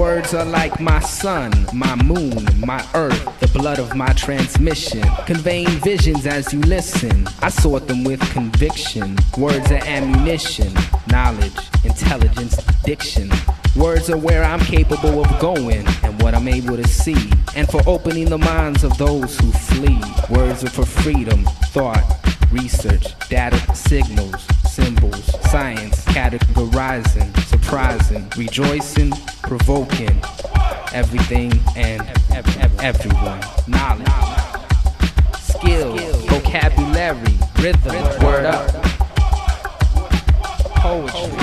Words are like my sun, my moon, my earth, the blood of my transmission, conveying visions as you listen. I sort them with conviction. Words are ammunition, knowledge, intelligence, diction. Words are where I'm capable of going and what I'm able to see, and for opening the minds of those who flee. Words are for freedom, thought, research, data, signals, symbols, science, categorizing, surprising, rejoicing, provoking, everything and everyone. Knowledge, skill, vocabulary, rhythm, word up, poetry.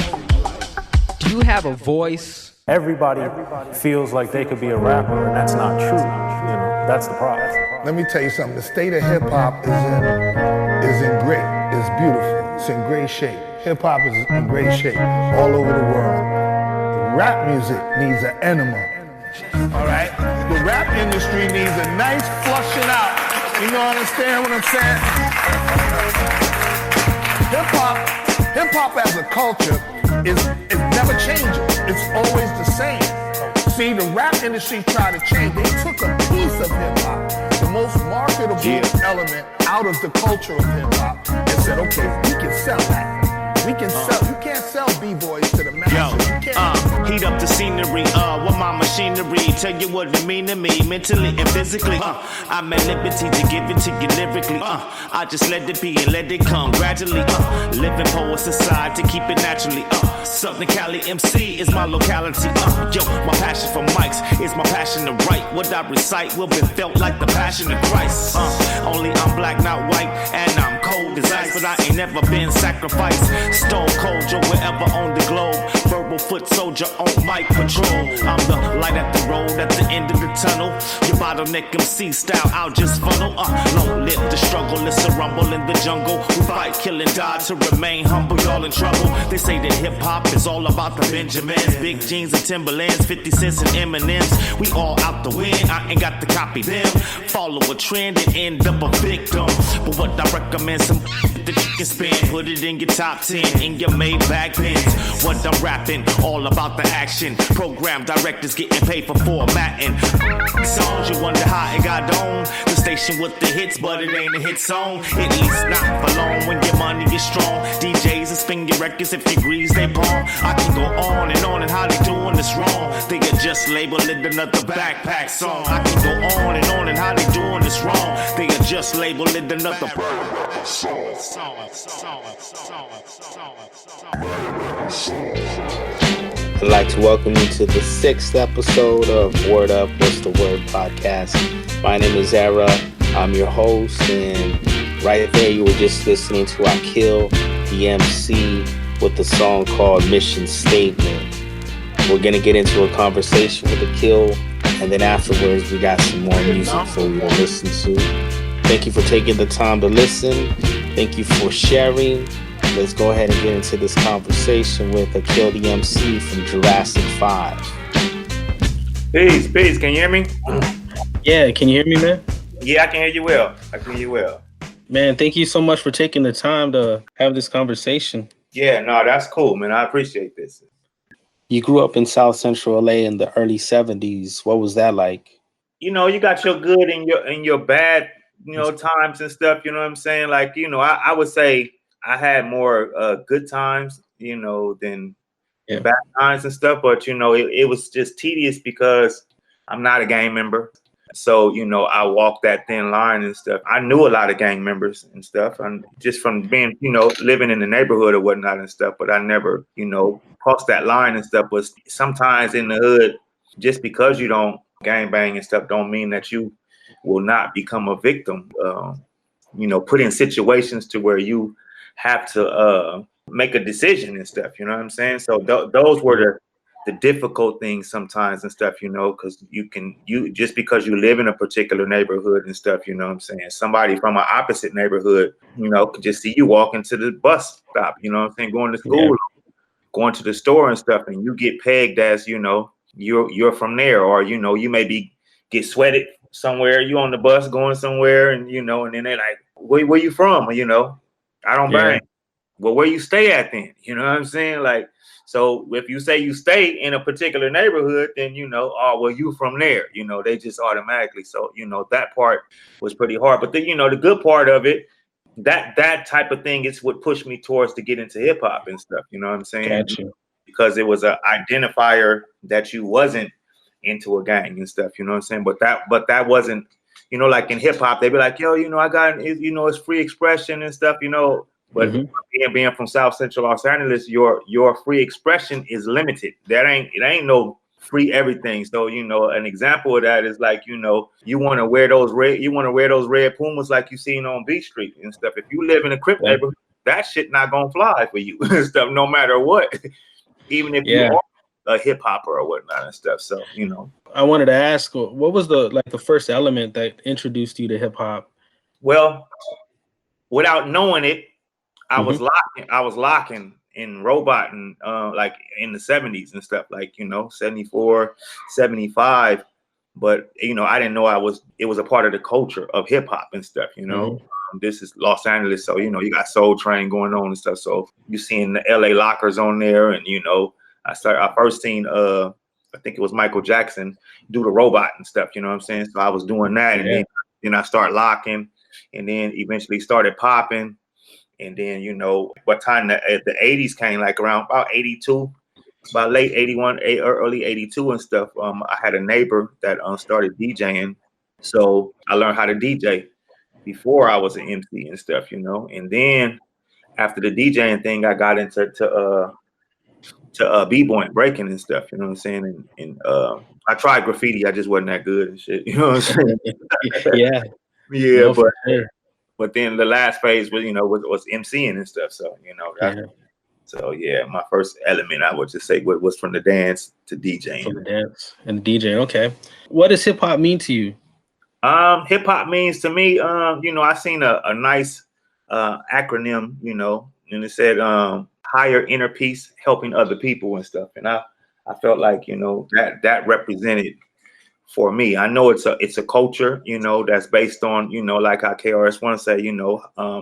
Do you have a voice? Everybody feels like they could be a rapper, and that's not true. You know, that's the problem. Let me tell you something. The state of hip hop is in great. It's beautiful. It's in great shape. Hip hop is in great shape all over the world. The rap music needs an enema. All right. The rap industry needs a nice flushing out. You know, understand what I'm saying? Hip hop as a culture is never changing. It's always the same. See, the rap industry tried to change. They took a piece of hip hop, the most marketable element out of the culture of hip hop, and said, okay, we can sell that. We can sell. You can't sell b-boys to the masses. Heat up the scenery, with my machinery. Tell you what it mean to me, mentally and physically. I'm at liberty to give it to you lyrically. I just let it be and let it come gradually. Living poet society, keep it naturally. Southern Cali MC is my locality. Yo, my passion for mics is my passion to write. What I recite will be felt like the passion of Christ. Only I'm black, not white, and I'm cold as ice, but I ain't never been sacrificed. Stone cold, Joe, wherever on the globe. Verbal foot soldier on mic patrol. I'm the light at the road at the end of the tunnel. Your bottleneck MC style, I'll just funnel. Long live the struggle, it's a rumble in the jungle. We fight, kill, and die to remain humble, y'all in trouble. They say that hip hop is all about the Benjamins, big jeans and Timberlands, 50 cents and M&Ms. We all out the win, I ain't got to copy them. Follow a trend and end up a victim. But what I recommend, some that you can spend, put it in your top 10, in your Maybach pins. What I'm rapping, all about the action. Program directors getting paid for formatting. Songs, you wonder how it got on. The station with the hits, but it ain't a hit song. At least not for long when your money is strong. DJs will spin your records if you grease they palm. I can go on and how they doing this wrong. They could just label it another backpack song. I can go on and how they doing this wrong. They could just label it another song. I'd like to welcome you to the 6th episode of Word Up, What's the Word podcast. My name is Era. I'm your host, and right there you were just listening to Akil, the MC, with the song called Mission Statement. We're going to get into a conversation with Akil, and then afterwards we got some more music for you to listen to. Thank you for taking the time to listen. Thank you for sharing. Let's go ahead and get into this conversation with Akil, the MC from Jurassic 5. Peace. Can you hear me? Yeah, can you hear me, man? Yeah, I can hear you well. Man, thank you so much for taking the time to have this conversation. Yeah, no, that's cool, man. I appreciate this. You grew up in South Central LA in the early 70s. What was that like? You know, you got your good and your bad, times and stuff. You know what I'm saying? Like, I would say I had more good times, than bad times and stuff. But, it was just tedious because I'm not a gang member. So, I walked that thin line and stuff. I knew a lot of gang members and stuff. And just from being, living in the neighborhood or whatnot and stuff. But I never, crossed that line and stuff. But sometimes in the hood, just because you don't gang bang and stuff don't mean that you will not become a victim. Put in situations to where you have to make a decision and stuff. You know what I'm saying? So those were the difficult things sometimes and stuff, because you just because you live in a particular neighborhood and stuff, you know what I'm saying? Somebody from an opposite neighborhood, could just see you walking to the bus stop, you know what I'm saying? Going to school, going to the store and stuff, and you get pegged as, you're from there, or, you maybe get sweated somewhere, you on the bus going somewhere, and, and then they're like, where you from? I don't bang. Well, where you stay at then? You know what I'm saying? Like, So if you say you stay in a particular neighborhood, then oh well, you from there. They just automatically. So that part was pretty hard. But then the good part of it, that type of thing is what pushed me towards to get into hip hop and stuff. You know what I'm saying? Gotcha. Because it was an identifier that you wasn't into a gang and stuff. You know what I'm saying? But that wasn't. Like in hip hop, they be like, yo, I got, it's free expression and stuff. But being from South Central Los Angeles, your free expression is limited. It ain't no free everything. So an example of that is like you want to wear those red Pumas like you seen on Beach Street and stuff. If you live in a Crip neighborhood, that shit not gonna fly for you and stuff, no matter what. Even if you are a hip hopper or whatnot and stuff. So I wanted to ask, what was the first element that introduced you to hip hop? Well, without knowing it, I was locking in robot and like in the 70s and stuff, like 74, 75. But I didn't know it was a part of the culture of hip hop and stuff. This is Los Angeles, so you got Soul Train going on and stuff. So you seeing the LA Lockers on there, and I first seen I think it was Michael Jackson do the robot and stuff. You know what I'm saying? So I was doing that, and then I started locking, and then eventually started popping. And then, what time the 80s came, like around about 82, about late 81, early 82 and stuff. I had a neighbor that started DJing. So I learned how to DJ before I was an MC and stuff, And then after the DJing thing, I got into b-boy breaking and stuff, you know what I'm saying? And I tried graffiti. I just wasn't that good and shit, you know what I'm saying? Yeah, but then the last phase was, was MCing and stuff. So, so my first element, I would just say, was from the dance to DJing. From the dance and DJing. Okay. What does hip hop mean to you? Hip hop means to me, I seen a nice acronym, and it said higher inner peace, helping other people and stuff. And I felt like, that represented for me. I know it's a culture, that's based on, like how KRS-One say,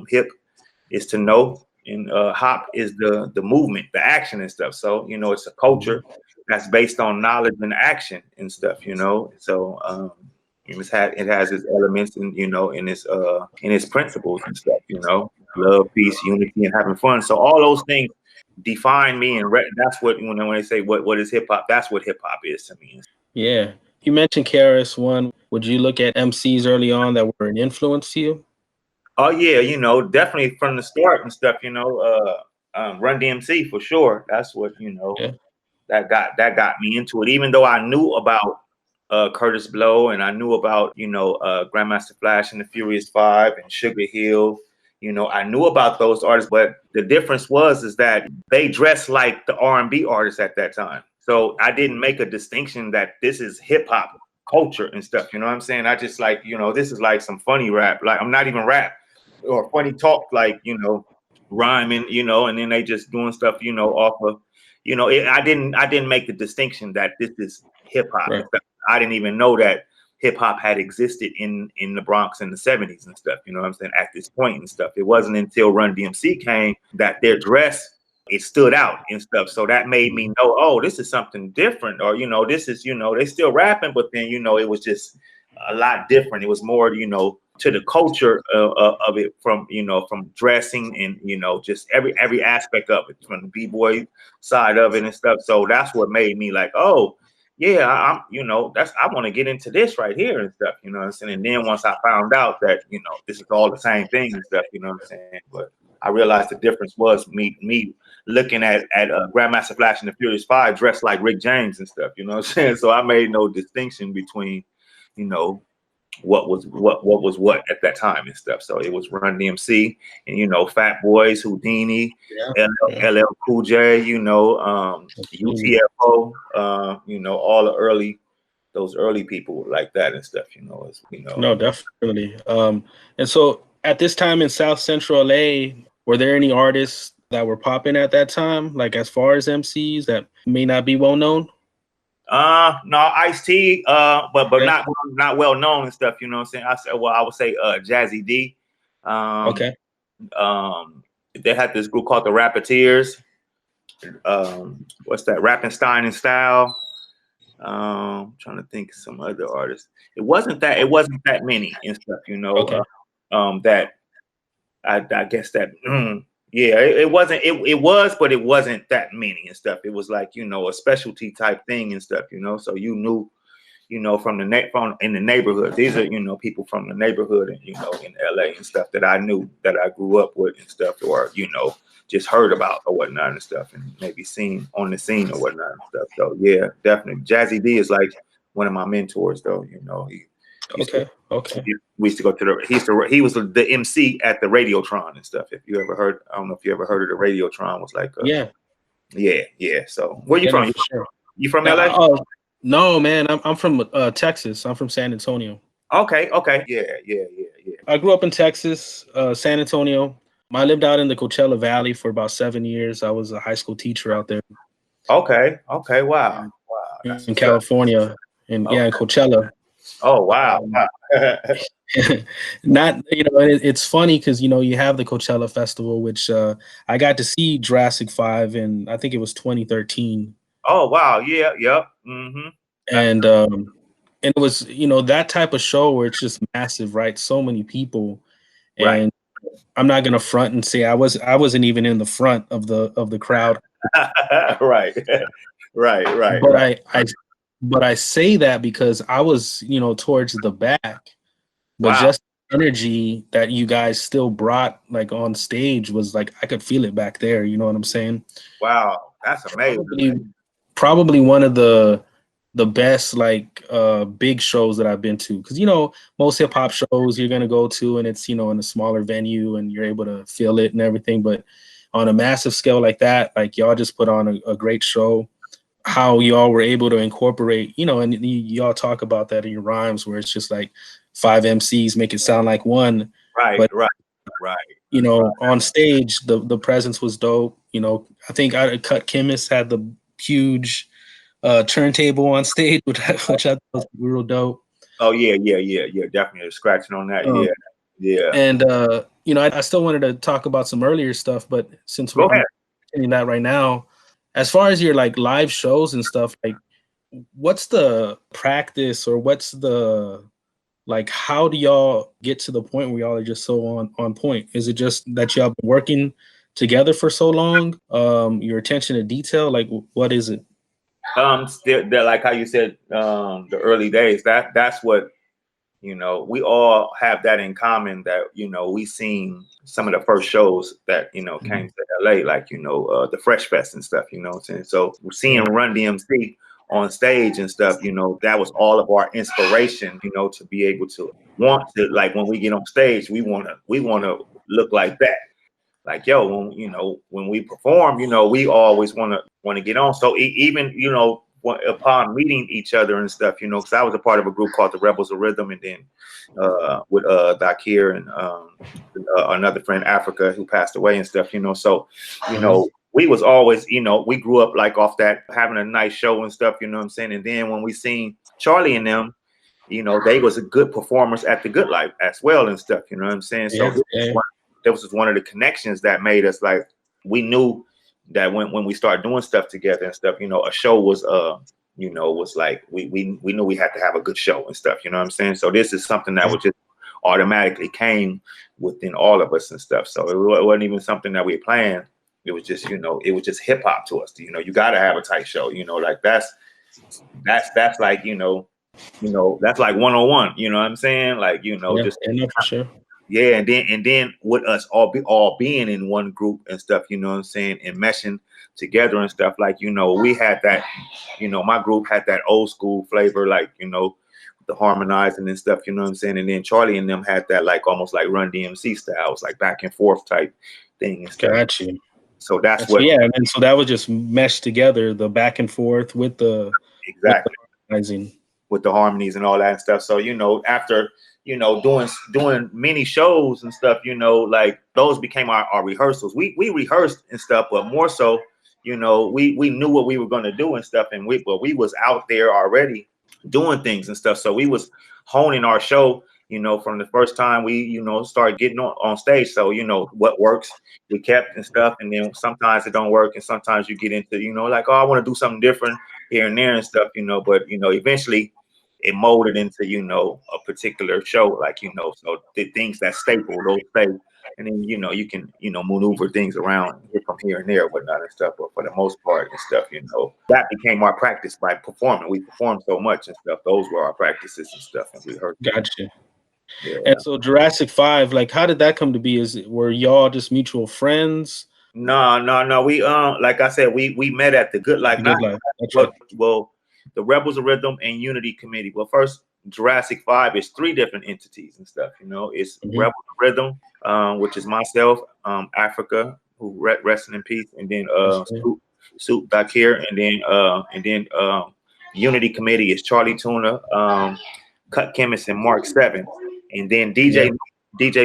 hip is to know, and hop is the movement, the action and stuff. So, it's a culture that's based on knowledge and action and stuff, So it has its elements and in its principles and stuff, love, peace, unity, and having fun. So all those things define me, and that's what when they say what is hip hop, that's what hip hop is to me. Yeah. You mentioned KRS-One. Would you look at MCs early on that were an influence to you? Oh yeah, definitely from the start and stuff. Run DMC for sure. That's what that got me into it. Even though I knew about Curtis Blow, and I knew about Grandmaster Flash and the Furious Five and Sugar Hill. I knew about those artists, but the difference is that they dressed like the R&B artists at that time. So I didn't make a distinction that this is hip hop culture and stuff. You know what I'm saying? I just like, this is like some funny rap. Like I'm not even rap or funny talk, like, rhyming, and then they just doing stuff, off of, I didn't make the distinction that this is hip hop. Right. I didn't even know that hip hop had existed in the Bronx in the 70s and stuff. You know what I'm saying? At this point and stuff. It wasn't until Run DMC came that their dress, it stood out and stuff. So that made me know, oh, this is something different. Or, this is, they still rapping, but then, it was just a lot different. It was more, to the culture of it from, from dressing and, just every aspect of it, from the B-boy side of it and stuff. So that's what made me like, oh, yeah, I want to get into this right here and stuff, you know what I'm saying? And then once I found out that, this is all the same thing and stuff, you know what I'm saying? But I realized the difference was me looking at Grandmaster Flash and the Furious Five dressed like Rick James and stuff, you know what I'm saying? So I made no distinction between, what was what at that time and stuff. So it was Run DMC and Fat Boys, Houdini, LL Cool J, UTFO, all those early people like that and stuff. No, definitely. And so at this time in South Central LA, were there any artists that were popping at that time, like as far as MCs that may not be well known? No, Ice-T, but not well known and stuff, you know what I'm saying? I would say Jazzy D. Okay. They had this group called the Rappeteers. what's that? Rappenstein and Style. Trying to think of some other artists. It wasn't that many and stuff, you know. Okay. That I guess that yeah, it wasn't. It was, but it wasn't that many and stuff. It was like, you know, a specialty type thing and stuff, you know. So you knew, you know, from in the neighborhood. These are, you know, people from the neighborhood and, you know, in LA and stuff that I knew, that I grew up with and stuff, or, you know, just heard about or whatnot and stuff, and maybe seen on the scene or whatnot and stuff. So yeah, definitely. Jazzy D is like one of my mentors, though. You know, Okay. We used to go to he was the MC at the Radiotron and stuff. If you ever heard, I don't know if you ever heard of the Radiotron. Was like Yeah. So where you from? Sure. You from LA? No, man. I'm from Texas. I'm from San Antonio. Okay. Yeah. I grew up in Texas, San Antonio. I lived out in the Coachella Valley for about 7 years. I was a high school teacher out there. Okay. Wow. In California, in Coachella. Oh wow. Not, you know, it's funny because, you know, you have the Coachella Festival, which I got to see Jurassic 5 in, I think it was 2013. Oh wow. Yeah. Yep. Mm-hmm. And it was, you know, that type of show where it's just massive, right? So many people, and right. I'm not gonna front and say I wasn't even in the front of the crowd. right. But I say that because I was, you know, towards the back, but wow. just the energy that you guys still brought like on stage was like, I could feel it back there. You know what I'm saying? Wow, that's amazing. Probably one of the best like big shows that I've been to, because, you know, most hip hop shows you're gonna go to and it's, you know, in a smaller venue and you're able to feel it and everything, but on a massive scale like that, like y'all just put on a great show. How y'all were able to incorporate, you know, and y'all talk about that in your rhymes where it's just like 5 MCs make it sound like one. Right. You know, on stage the presence was dope. You know, I think Cut Chemist had the huge turntable on stage, which I thought was real dope. Oh yeah, definitely scratching on that. Yeah. And you know, I still wanted to talk about some earlier stuff, but since we're getting that right now, as far as your like live shows and stuff, like what's the practice or what's the, like, how do y'all get to the point where y'all are just so on point? Is it just that y'all been working together for so long? Your attention to detail, like what is it? Still, like how you said, the early days, that's what, you know, we all have that in common, that, you know, we seen some of the first shows that, you know, came to LA, like, you know, the Fresh Fest and stuff, you know what I'm saying? So seeing Run DMC on stage and stuff, you know, that was all of our inspiration, you know, to be able to want to, like, when we get on stage, we want to look like that. Like, yo, when, you know, when we perform, you know, we always want to get on. So even, you know, upon meeting each other and stuff, you know, because I was a part of a group called the Rebels of Rhythm, and then with Akil and another friend, Africa, who passed away and stuff, you know. So, you know, we was always, you know, we grew up like off that, having a nice show and stuff, you know what I'm saying? And then when we seen Charlie and them, you know, they was a good performers at the Good Life as well and stuff, you know what I'm saying? So that was one of the connections that made us, like, we knew that when we started doing stuff together and stuff, you know, a show was you know, was like, we knew we had to have a good show and stuff, you know what I'm saying? So this is something that was just automatically came within all of us and stuff. So it wasn't even something that we planned. It was just, you know, it was just hip hop to us. You know, you got to have a tight show, you know, like that's like, you know, that's like 101, you know what I'm saying? Like, you know, just for sure. Yeah, and then with us all being in one group and stuff, you know what I'm saying, and meshing together and stuff, like, you know, we had that, you know, my group had that old school flavor, like, you know, the harmonizing and stuff, you know what I'm saying, and then Charlie and them had that, like, almost like Run DMC styles, like back and forth type thing and stuff. Got you. So that's what. Yeah, and so that was just meshed together, the back and forth with the with the harmonies and all that and stuff. So, you know, after, you know, doing many shows and stuff, you know, like those became our rehearsals. We rehearsed and stuff, but more so, you know, we knew what we were going to do and stuff, and we was out there already doing things and stuff. So we was honing our show you know, from the first time we, you know, started getting on stage. So, you know, what works, we kept and stuff. And then sometimes it don't work. And sometimes you get into, you know, like, oh, I want to do something different here and there and stuff, you know, but, you know, eventually it molded into, you know, a particular show, like, you know, so the things that staple, those stay. And then, you know, you can, you know, maneuver things around from here and there, whatnot and stuff. But for the most part and stuff, you know, that became our practice by performing. We performed so much and stuff. Those were our practices and stuff. And we heard. Gotcha. Yeah. And so Jurassic 5, like, how did that come to be? Were y'all just mutual friends? No. We like I said, we met at the Good Life. Well, the Rebels of Rhythm and Unity Committee. Well, first, Jurassic 5 is 3 different entities and stuff. You know, it's Rebels of Rhythm, which is myself, Africa, who resting in peace, and then Soup Dakir, and then Unity Committee is Charlie Tuna, Cut Chemist, and Mark 7, and then DJ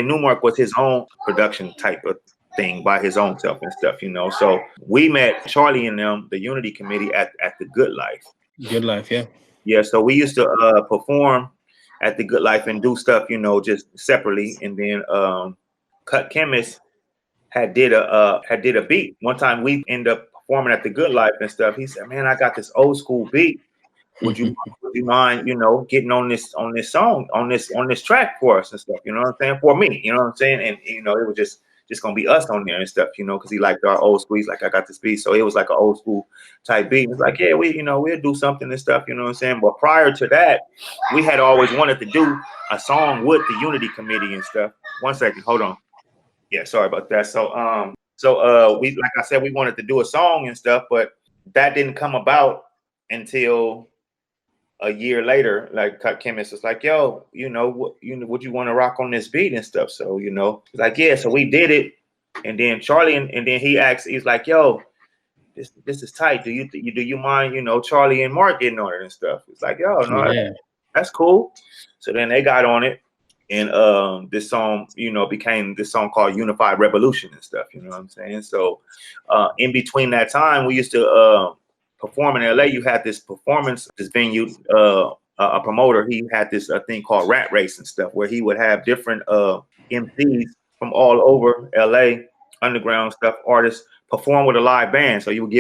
Newmark was his own production type of thing by his own self and stuff, you know. So we met Charlie and them, the Unity Committee, at the Good Life. Good Life, yeah. Yeah, so we used to perform at the Good Life and do stuff, you know, just separately. And then Cut Chemist had did a beat. One time we ended up performing at the Good Life and stuff. He said, "Man, I got this old school beat. Would you mind, you know, getting on this song, on this track for us and stuff? You know what I'm saying? For me, you know what I'm saying? And you know, it was just gonna be us on there and stuff, you know, because he liked our old school. He's like, I got this beat, so it was like an old school type beat. And it's like, yeah, we'll do something and stuff, you know what I'm saying? But prior to that, we had always wanted to do a song with the Unity Committee and stuff. 1 second, hold on. Yeah, sorry about that. So we, like I said, we wanted to do a song and stuff, but that didn't come about until a year later. Like Cut Chemist was like, yo, would you want to rock on this beat and stuff? So, you know, it's like, yeah, so we did it. And then Charlie, and then he asked, he's like, yo, this is tight. Do you mind, you know, Charlie and Mark getting on it and stuff? It's like, yo, no, that's cool. So then they got on it. And this song, you know, became this song called Unified Revolution and stuff, you know what I'm saying? So in between that time, we used to perform in LA. You had this performance, this venue, a promoter, he had this thing called Rat Race and stuff, where he would have different MCs from all over LA, underground stuff, artists perform with a live band. So you would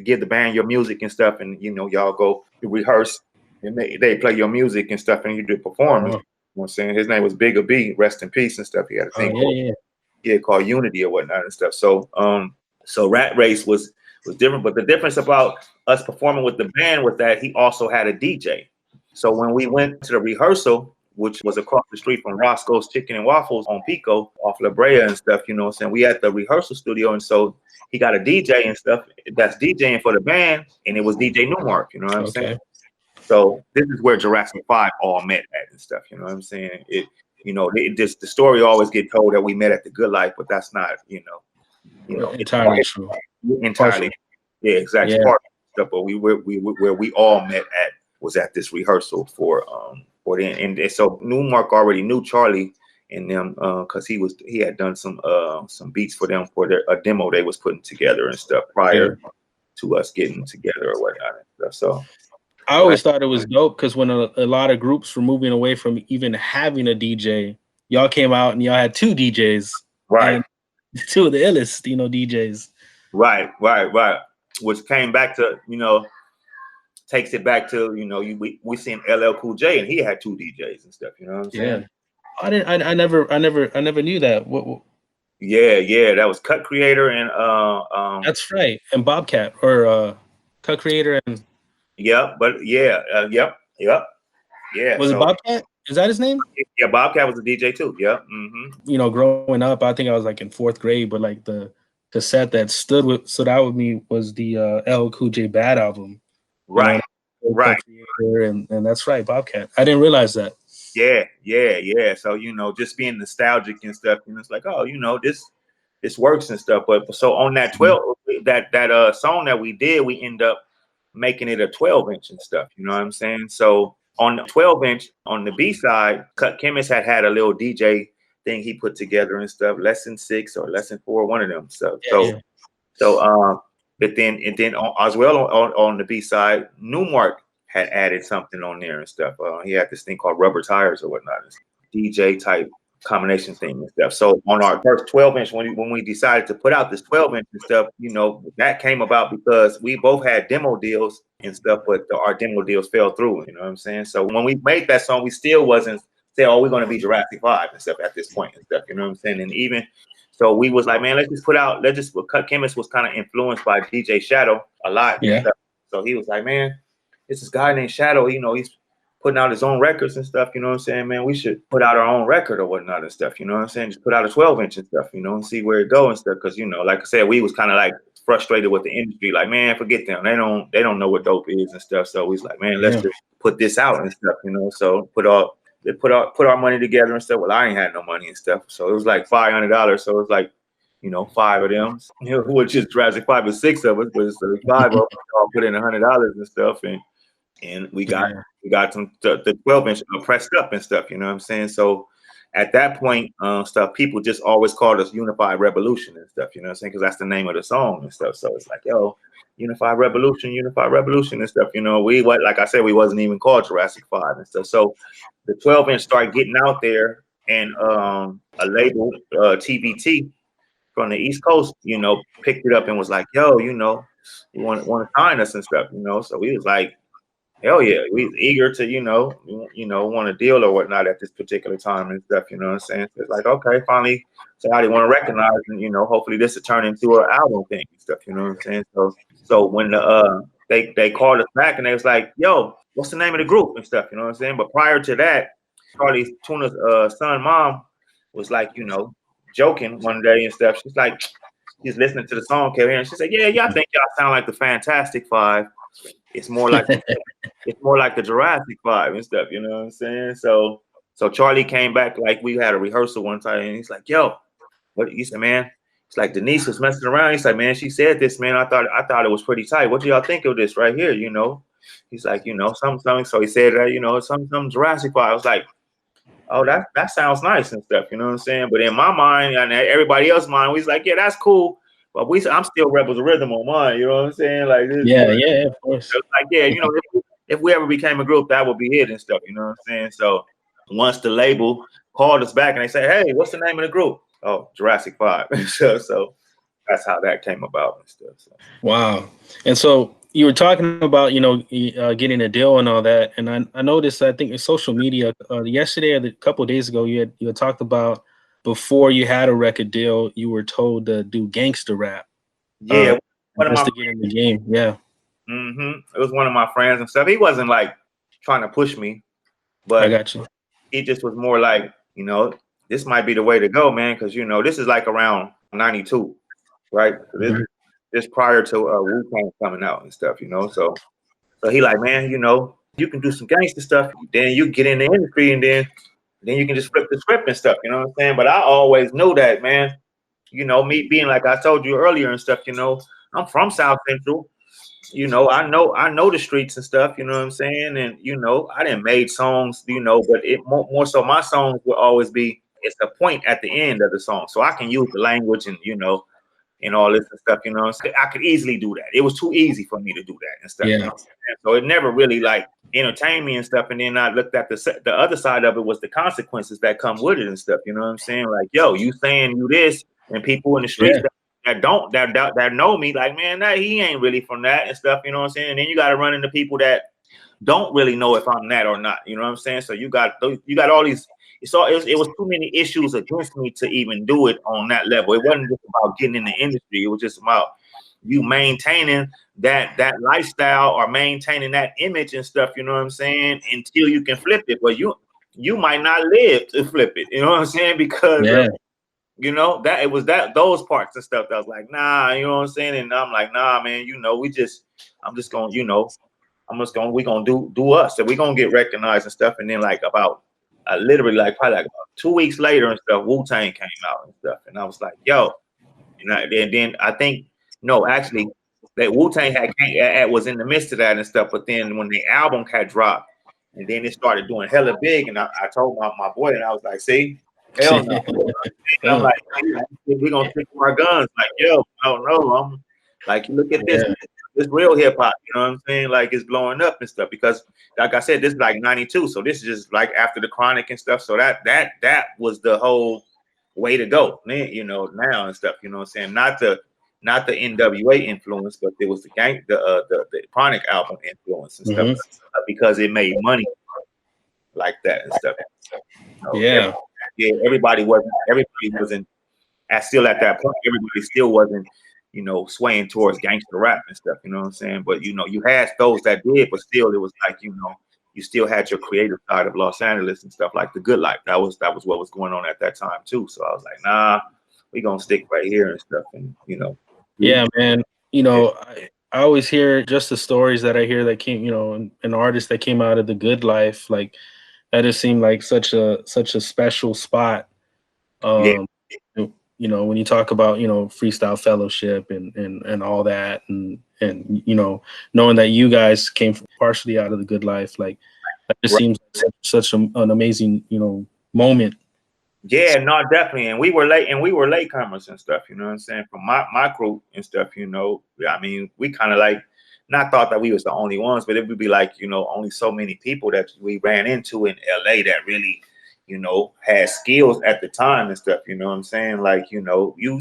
give the band your music and stuff, and you know, y'all go rehearse and they play your music and stuff, and you do performance. You know what I'm saying? His name was Bigger B, rest in peace and stuff. He had a thing called Unity or whatnot and stuff. So so Rat Race was different, but the difference about us performing with the band was that he also had a DJ. So when we went to the rehearsal, which was across the street from Roscoe's Chicken and Waffles on Pico off La Brea and stuff, you know what I'm saying? We had the rehearsal studio, and so he got a DJ and stuff that's DJing for the band, and it was DJ Newmark, you know what I'm saying? So this is where Jurassic 5 all met at and stuff, you know what I'm saying? It, you know, it just, the story always get told that we met at the Good Life, but that's not, you know, entirely true. Entirely, yeah, exactly. Part of stuff, but where we all met at was at this rehearsal for the, and so Newmark already knew Charlie and them because he had done some beats for them for a demo they was putting together and stuff prior to us getting together or whatnot and stuff. So I always thought it was dope because when a lot of groups were moving away from even having a DJ, y'all came out and y'all had 2 DJs, right? 2 of the illest, you know, DJs. Right. Which came back to, you know, takes it back to, you know, we seen LL Cool J and he had 2 DJs and stuff. You know what I'm saying? Yeah. I never knew that. What? Yeah. That was Cut Creator and that's right, and Bobcat or Cut Creator and. Yep. Was it Bobcat? Is that his name? Yeah, Bobcat was a DJ too. Yep. Mm-hmm. You know, growing up, I think I was like in 4th grade, but like the cassette that stood out with me was the LL Cool J Bad album. Right. Right. And that's right, Bobcat. I didn't realize that. Yeah. So, you know, just being nostalgic and stuff, and it's like, oh, you know, this works and stuff. But so on that 12, that song that we did, we end up making it a 12-inch and stuff. You know what I'm saying? So on the 12-inch, on the B side, Cut Chemist had a little DJ thing he put together and stuff, Lesson 6 or Lesson 4, one of them stuff. But then as well on the B side, Newmark had added something on there and stuff. He had this thing called Rubber Tires or whatnot. DJ type combination thing and stuff. So on our first 12-inch, when we decided to put out this 12-inch and stuff, that came about because we both had demo deals and stuff, but our demo deals fell through. You know what I'm saying? So when we made that song, we still wasn't say, oh, we're going to be Jurassic 5 and stuff at this point and stuff. You know what I'm saying? And even so, we was like, man, Cut Chemist was kind of influenced by DJ Shadow a lot. Yeah. And stuff. So he was like, man, it's this guy named Shadow. He's putting out his own records and stuff, you know what I'm saying, man? We should put out our own record or whatnot and stuff, you know what I'm saying? Just put out a 12-inch and stuff, and see where it goes and stuff. Because, like I said, we was kind of like frustrated with the industry. Like, man, forget them. They don't know what dope is and stuff. So we was like, man, let's just put this out and stuff, So put our money together and stuff. Well, I ain't had no money and stuff. So it was like $500. So it was like, 5 of them, which is Jurassic 5 or 6 of us, but it's 5 of us all put in $100 and stuff. And we got the 12-inch pressed up and stuff, you know what I'm saying? So at that point, people just always called us Unified Revolution and stuff, you know what I'm saying? Because that's the name of the song and stuff. So it's like, yo, Unified Revolution and stuff. Like I said, we wasn't even called Jurassic 5 and stuff. So the 12-inch started getting out there, and a label, TBT from the East Coast, picked it up and was like, yo, you want to sign us and stuff, So we was like, hell yeah, we was eager to, want a deal or whatnot at this particular time and stuff, you know what I'm saying? So it's like, okay, finally somebody want to recognize, and hopefully this will turn into an album thing and stuff, you know what I'm saying? So when they called us back and they was like, yo, what's the name of the group and stuff, you know what I'm saying? But prior to that, Charlie Tuna's son mom was like, joking one day and stuff. She's like, she's listening to the song, and she said, yeah, I think y'all sound like the Fantastic Five. It's more like the Jurassic 5 and stuff, you know what I'm saying? So Charlie came back, like we had a rehearsal one time, and he's like, yo, what he said, man? It's like Denise was messing around. He's like, man, she said this, man. I thought it was pretty tight. What do y'all think of this right here? He's like, something. So he said that, some Jurassic 5. I was like, oh, that sounds nice and stuff, you know what I'm saying? But in my mind and everybody else's mind, we was like, yeah, that's cool. But I'm still Rebels of Rhythm on mine, you know what I'm saying? Like this, yeah, of course. So like, yeah, if we ever became a group, that would be it and stuff, you know what I'm saying? So once the label called us back and they said, hey, what's the name of the group? Oh, Jurassic 5. so that's how that came about and stuff. So. Wow. And so you were talking about, getting a deal and all that. And I noticed, I think in social media yesterday or a couple of days ago, you had talked about before you had a record deal, you were told to do gangster rap. Yeah. One of my to get in the game. Yeah. Mm-hmm. It was one of my friends and stuff. He wasn't like trying to push me, but I got you. He just was more like, this might be the way to go, man. Cause this is like around 92, right? So this prior to Wu-Tang coming out and stuff, So he like, man, you can do some gangster stuff. Then you get in the industry and then you can just flip the script and stuff, you know what I'm saying? But I always knew that, man. Me being like I told you earlier and stuff, I'm from South Central. I know the streets and stuff, you know what I'm saying? And, I didn't make songs, but it more so my songs will always be, it's a point at the end of the song. So I can use the language and, and all this and stuff, So I could easily do that. It was too easy for me to do that and stuff. Yeah. You know what I'm saying? So it never really like entertained me and stuff. And then I looked at the other side of it was the consequences that come with it and stuff. You know what I'm saying? Like, yo, you saying you this, and people in the streets that know me, like, man, he ain't really from that and stuff. You know what I'm saying? And then you got to run into people that don't really know if I'm that or not. You know what I'm saying? So you got all these. It was too many issues against me to even do it on that level. It wasn't just about getting in the industry. It was just about you maintaining that lifestyle or maintaining that image and stuff. You know what I'm saying? Until you can flip it. But you might not live to flip it. You know what I'm saying? Because that it was those parts and stuff that I was like, nah. You know what I'm saying? And I'm like, nah, man. we're gonna do us. So we're gonna get recognized and stuff. And then like about. Literally, like probably like about 2 weeks later and stuff, Wu-Tang came out and stuff, and I was like, "Yo," and then I think actually, that Wu-Tang was in the midst of that and stuff. But then when the album had dropped, and then it started doing hella big, and I told my boy, and I was like, "See, hell no," and I'm like, "We're gonna stick to our guns." Like, yo, I don't know. I'm like, look at this. It's real hip hop, you know what I'm saying? Like it's blowing up and stuff because, like I said, this is like '92, so this is just like after the Chronic and stuff. So that was the whole way to go, man. You know, now and stuff. You know what I'm saying? Not the NWA influence, but there was the Chronic album influence and stuff because it made money like that and stuff. So everybody wasn't still at that point. Everybody still wasn't, you know, swaying towards gangster rap and stuff, you know what I'm saying? But, you know, you had those that did, but still it was like, you know, you still had your creative side of Los Angeles and stuff like the good life. That was what was going on at that time too. So I was like, nah, we gonna stick right here and stuff. And, you know. Yeah, man. You know, I always hear just the stories that I hear that came, you know, an artist that came out of the good life, like that just seemed like such a special spot. You know, when you talk about, you know, freestyle fellowship and all that, and you know, knowing that you guys came partially out of the good life, like that just seems like such an amazing, you know, moment. Yeah, no, definitely. And we were latecomers and stuff, you know what I'm saying? From my crew and stuff, you know. I mean, we kind of like not thought that we was the only ones, but it would be like, you know, only so many people that we ran into in LA that really, you know, had skills at the time and stuff, you know what I'm saying? Like, you know, you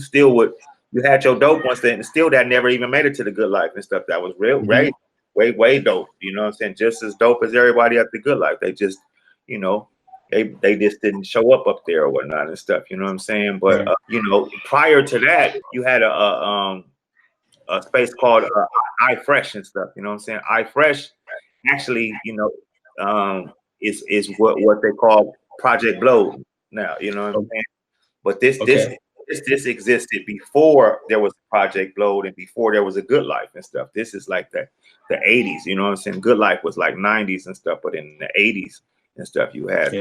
had your dope ones that still that never even made it to the good life and stuff. That was way dope, you know what I'm saying? Just as dope as everybody at the good life. They just, you know, they just didn't show up there or whatnot and stuff, you know what I'm saying? But you know, prior to that, you had a space called iFresh and stuff, you know what I'm saying? iFresh actually, you know, is what they call Project Blow now, you know what I'm saying? But this existed before there was Project Blow and before there was a Good Life and stuff. This is like the 80s, you know what I'm saying? Good Life was like 90s and stuff, but in the 80s and stuff, you had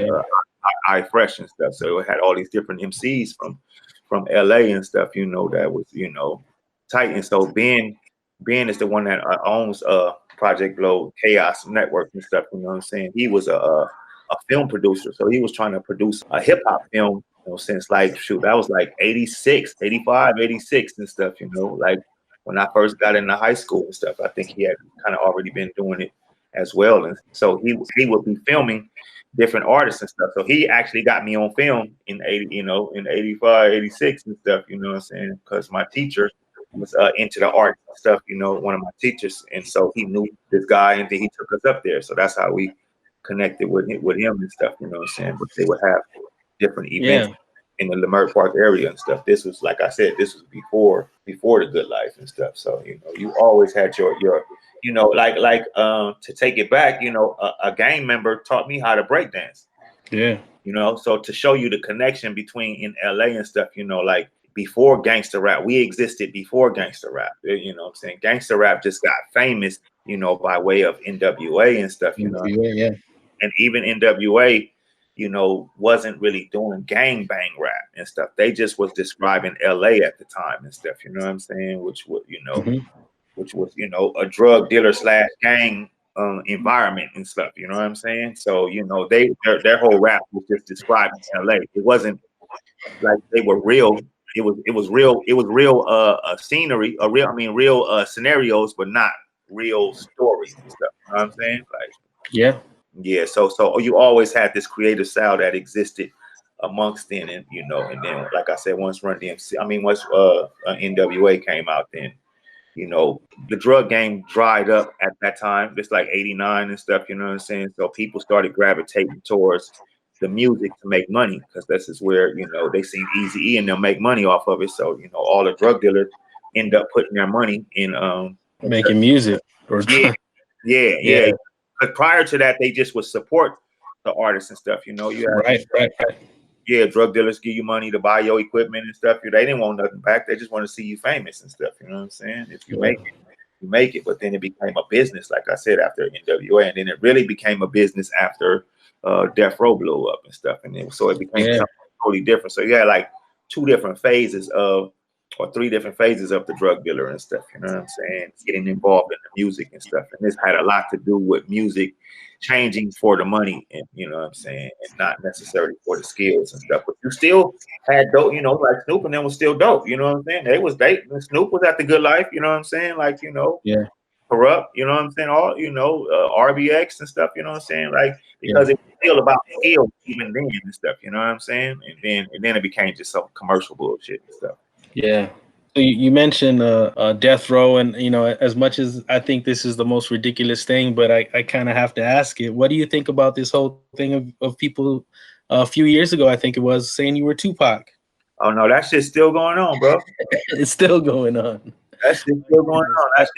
iFresh and stuff. So it had all these different MCs from LA and stuff, you know, that was, you know, tight. And so Ben is the one that owns Project Blow, Chaos Network and stuff, you know what I'm saying? He was a film producer, so he was trying to produce a hip hop film, you know, since like that was like 86, 85, 86 and stuff, you know, like when I first got into high school and stuff. I think he had kind of already been doing it as well, and so he would be filming different artists and stuff. So he actually got me on film in 85, 86 and stuff, you know what I'm saying? Because my teacher was into the art and stuff, you know, one of my teachers, and so he knew this guy, and then he took us up there. So that's how we connected with him and stuff, you know what I'm saying? But they would have different events in the Leimert Park area and stuff. This was, like I said, this was before the Good Life and stuff. So, you know, you always had your you know, like to take it back, you know, a gang member taught me how to break dance. Yeah. You know, so to show you the connection between in LA and stuff, you know, like before gangster rap, we existed before gangster rap. You know what I'm saying? Gangster rap just got famous, you know, by way of NWA and stuff, you know. Yeah. And even NWA, you know, wasn't really doing gang bang rap and stuff. They just was describing LA at the time and stuff, you know what I'm saying? Which was, you know, a drug dealer / gang environment and stuff, you know what I'm saying? So, you know, their whole rap was just describing LA. It wasn't like they were real. It was real scenery, real scenarios, but not real stories and stuff. You know what I'm saying? Like, yeah. So you always had this creative style that existed amongst then, and you know, and then like I said, once NWA came out, then you know the drug game dried up at that time. It's like '89 and stuff. You know what I'm saying? So people started gravitating towards the music to make money, because this is where, you know, they seen Eazy-E and they'll make money off of it. So, you know, all the drug dealers end up putting their money in making music. Yeah. But prior to that, they just would support the artists and stuff, you know. Right. Yeah, drug dealers give you money to buy your equipment and stuff. They didn't want nothing back. They just want to see you famous and stuff. You know what I'm saying? If you make it, you make it. But then it became a business, like I said, after NWA, and then it really became a business after Death Row blew up and stuff, and then so it became something totally different. So you had like 3 different phases of the drug dealer and stuff. You know what I'm saying? Getting involved in the music and stuff, and this had a lot to do with music changing for the money, and you know what I'm saying, and not necessarily for the skills and stuff. But you still had dope, you know, like Snoop and them was still dope. You know what I'm saying? Snoop was at the Good Life. You know what I'm saying? Like, you know, corrupt, you know what I'm saying? All RBX and stuff, you know what I'm saying? Like because it was still about skill even then and stuff, you know what I'm saying? And then it became just some commercial bullshit and stuff. Yeah. So you mentioned death row, and as much as I think this is the most ridiculous thing, but I kind of have to ask it. What do you think about this whole thing of people a few years ago, I think it was, saying you were Tupac? Oh no, that shit's still going on, bro. It's still going on. That shit's still going on. That's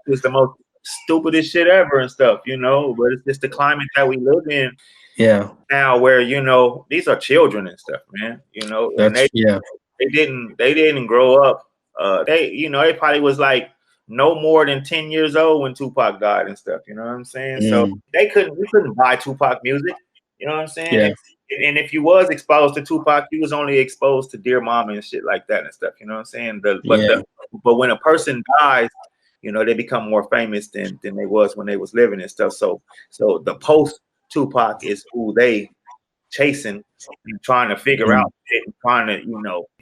just the most stupidest shit ever and stuff, but it's just the climate that we live in. Yeah. Now where, these are children and stuff, man. And they didn't grow up. They probably was like no more than 10 years old when Tupac died and stuff, you know what I'm saying? So we couldn't buy Tupac music, you know what I'm saying? Yeah. And if you was exposed to Tupac, you was only exposed to Dear Mama and shit like that and stuff, you know what I'm saying? But when a person dies, they become more famous than they was when they was living and stuff. So the post Tupac is who they chasing and trying to figure out shit and trying to,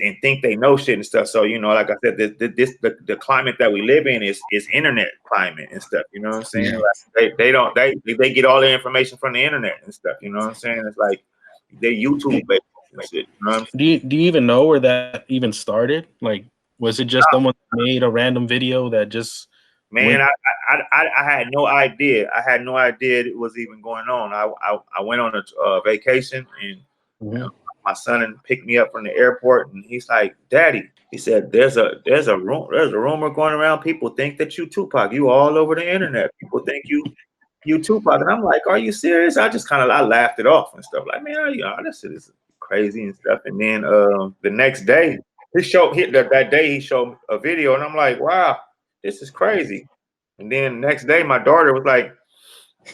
and think they know shit and stuff. So, like I said, the climate that we live in is internet climate and stuff. You know what I'm saying? Yeah. Like they get all their information from the internet and stuff. You know what I'm saying? It's like they YouTube based and shit. You know what I'm saying? Do you even know where that even started? Like, was it just someone made a random video that just? Man, I had no idea. I had no idea it was even going on. I went on a vacation, and my son picked me up from the airport, and he's like, "Daddy," he said, "There's a rumor going around. People think that you Tupac. You all over the internet. People think you Tupac." And I'm like, "Are you serious?" I laughed it off and stuff. Like, man, this shit is crazy and stuff. And then the next day, that day he showed a video, and I'm like, "Wow. This is crazy." And then next day, my daughter was like,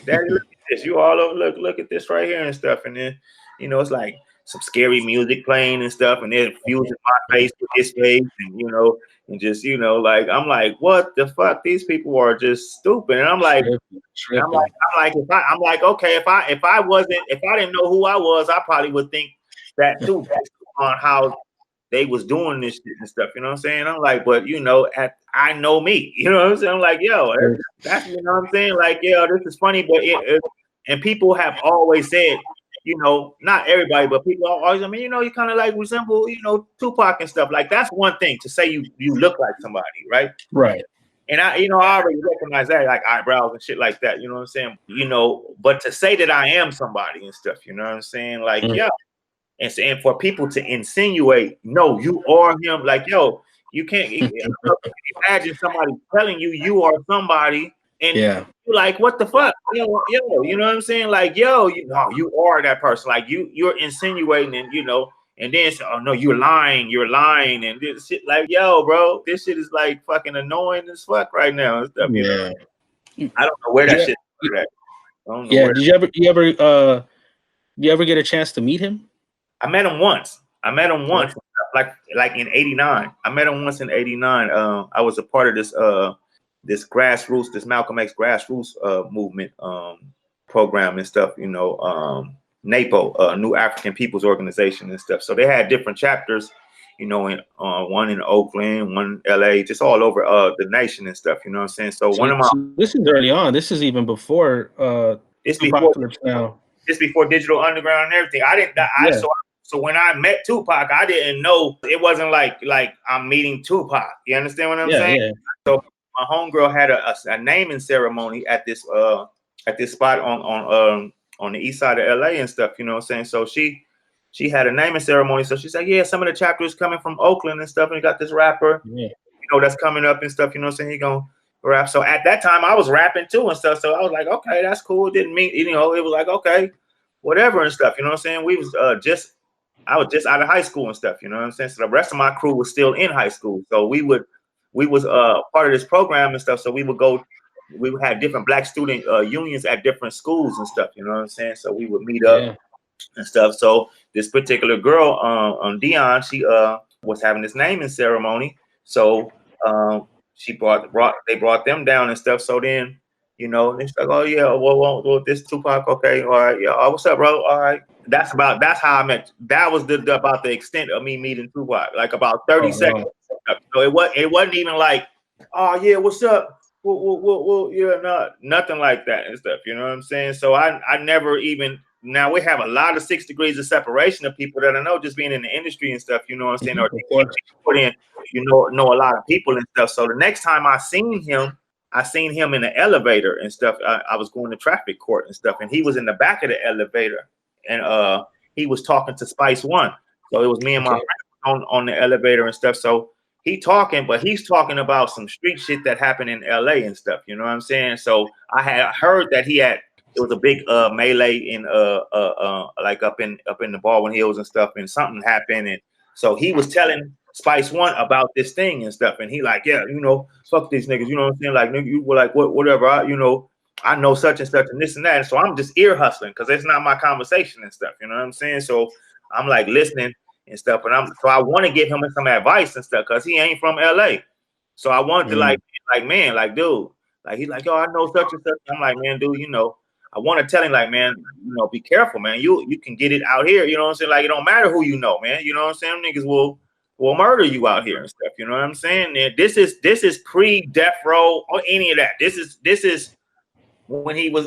"Daddy, look at this. You all over, look at this right here and stuff." And then, it's like some scary music playing and stuff, and then fusing my face with his face, and and just like I'm like, what the fuck? These people are just stupid. And I'm like, okay, if I didn't know who I was, I probably would think that too, based on how they was doing this shit and stuff, you know what I'm saying? I'm like, but I know me, you know what I'm saying? I'm like, yo, that's you know what I'm saying? Like, yo, this is funny, but and people have always said, not everybody, but people always, you kind of like resemble, Tupac and stuff. Like, that's one thing to say you look like somebody, right? Right. And I already recognize that, like eyebrows and shit like that, you know what I'm saying? But to say that I am somebody and stuff, you know what I'm saying? Like, yeah. And for people to insinuate, no, you are him. Like, yo, you can't imagine somebody telling you are somebody, and you're like, what the fuck, yo, you know what I'm saying? Like, yo, you are that person. Like, you're insinuating, and and then oh no, you're lying, and this shit. Like, yo, bro, this shit is like fucking annoying as fuck right now and stuff. You know? I don't know where that shit is at. Did you ever get a chance to meet him? I met him once, like in '89. I met him once in '89. I was a part of this grassroots, this Malcolm X grassroots movement program and stuff. NAPO, New African People's Organization and stuff. So they had different chapters, in one in Oakland, one in LA, just all over the nation and stuff. You know what I'm saying? So this is early on. This is even before it's before Digital Underground and everything. So when I met Tupac, I didn't know it wasn't like I'm meeting Tupac. You understand what I'm saying? Yeah. So my homegirl had a naming ceremony at this spot on the east side of LA and stuff. You know what I'm saying? So she had a naming ceremony. So she said, yeah, some of the chapters coming from Oakland and stuff, and we got this rapper, that's coming up and stuff. You know what I'm saying? He gonna rap. So at that time, I was rapping too and stuff. So I was like, okay, that's cool. Didn't mean, it was like, okay, whatever and stuff. You know what I'm saying? I was just out of high school and stuff. You know what I'm saying? So the rest of my crew was still in high school. So we was part of this program and stuff. So we would have different Black student unions at different schools and stuff. You know what I'm saying? So we would meet up and stuff. So this particular girl, Dion, she was having this naming ceremony. So they brought them down and stuff. So then, and she's like, oh yeah, well, this Tupac, okay, all right, yeah, oh, what's up, bro? All right. That's how I met. That was about the extent of me meeting Tupac, like about 30 seconds. So it wasn't even like, oh yeah, what's up? Well, yeah, nothing like that and stuff. You know what I'm saying? So I never even. Now we have a lot of 6 degrees of separation of people that I know just being in the industry and stuff. You know what I'm saying? Or put in, know a lot of people and stuff. So the next time I seen him in the elevator and stuff. I was going to traffic court and stuff, and he was in the back of the elevator, and he was talking to Spice One. So it was me and my friend on the elevator and stuff. So he's talking about some street shit that happened in LA and stuff. You know what I'm saying? So I had heard that it was a big melee in like up in the Baldwin Hills and stuff, and something happened, and so he was telling Spice One about this thing and stuff, and he like, yeah, fuck these niggas, you know what I'm saying? Like, nigga, you were like, whatever, I know such and such and this and that, and so I'm just ear hustling because it's not my conversation and stuff, you know what I'm saying? So I'm like listening and stuff, and I want to give him some advice and stuff because he ain't from LA, so I wanted to like man, like dude, like he's like, yo, I know such and such. I'm like, man, dude, I want to tell him, like, man, be careful, man. You can get it out here. You know what I'm saying? Like, it don't matter who you know, man. You know what I'm saying? Niggas will murder you out here and stuff. You know what I'm saying? And this is pre-death row or any of that. This is when he was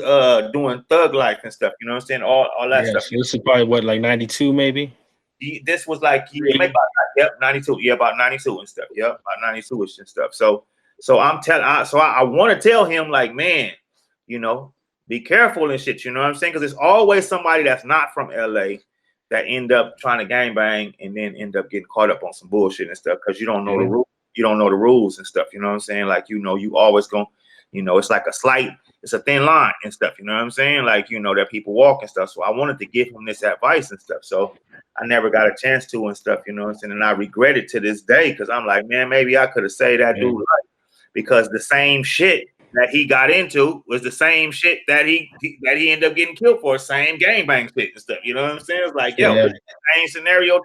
doing thug life and stuff. You know what I'm saying? All that stuff. So this is probably what, like 92 maybe? This was like maybe about 92. Yeah, about 92 and stuff. Yep, about 92ish and stuff. So I want to tell him, like, man, be careful and shit, you know what I'm saying? Because there's always somebody that's not from LA that end up trying to gangbang and then end up getting caught up on some bullshit and stuff because you don't know the rules. You don't know the rules and stuff, you know what I'm saying? Like, you always gonna, it's like it's a thin line and stuff, you know what I'm saying? Like, that people walk and stuff. So I wanted to give him this advice and stuff. So I never got a chance to and stuff, you know what I'm saying? And I regret it to this day because I'm like, man, maybe I could have said that dude right, because the same shit that he got into was the same shit that he ended up getting killed for, same gangbang shit and stuff. You know what I'm saying? It's like, same scenario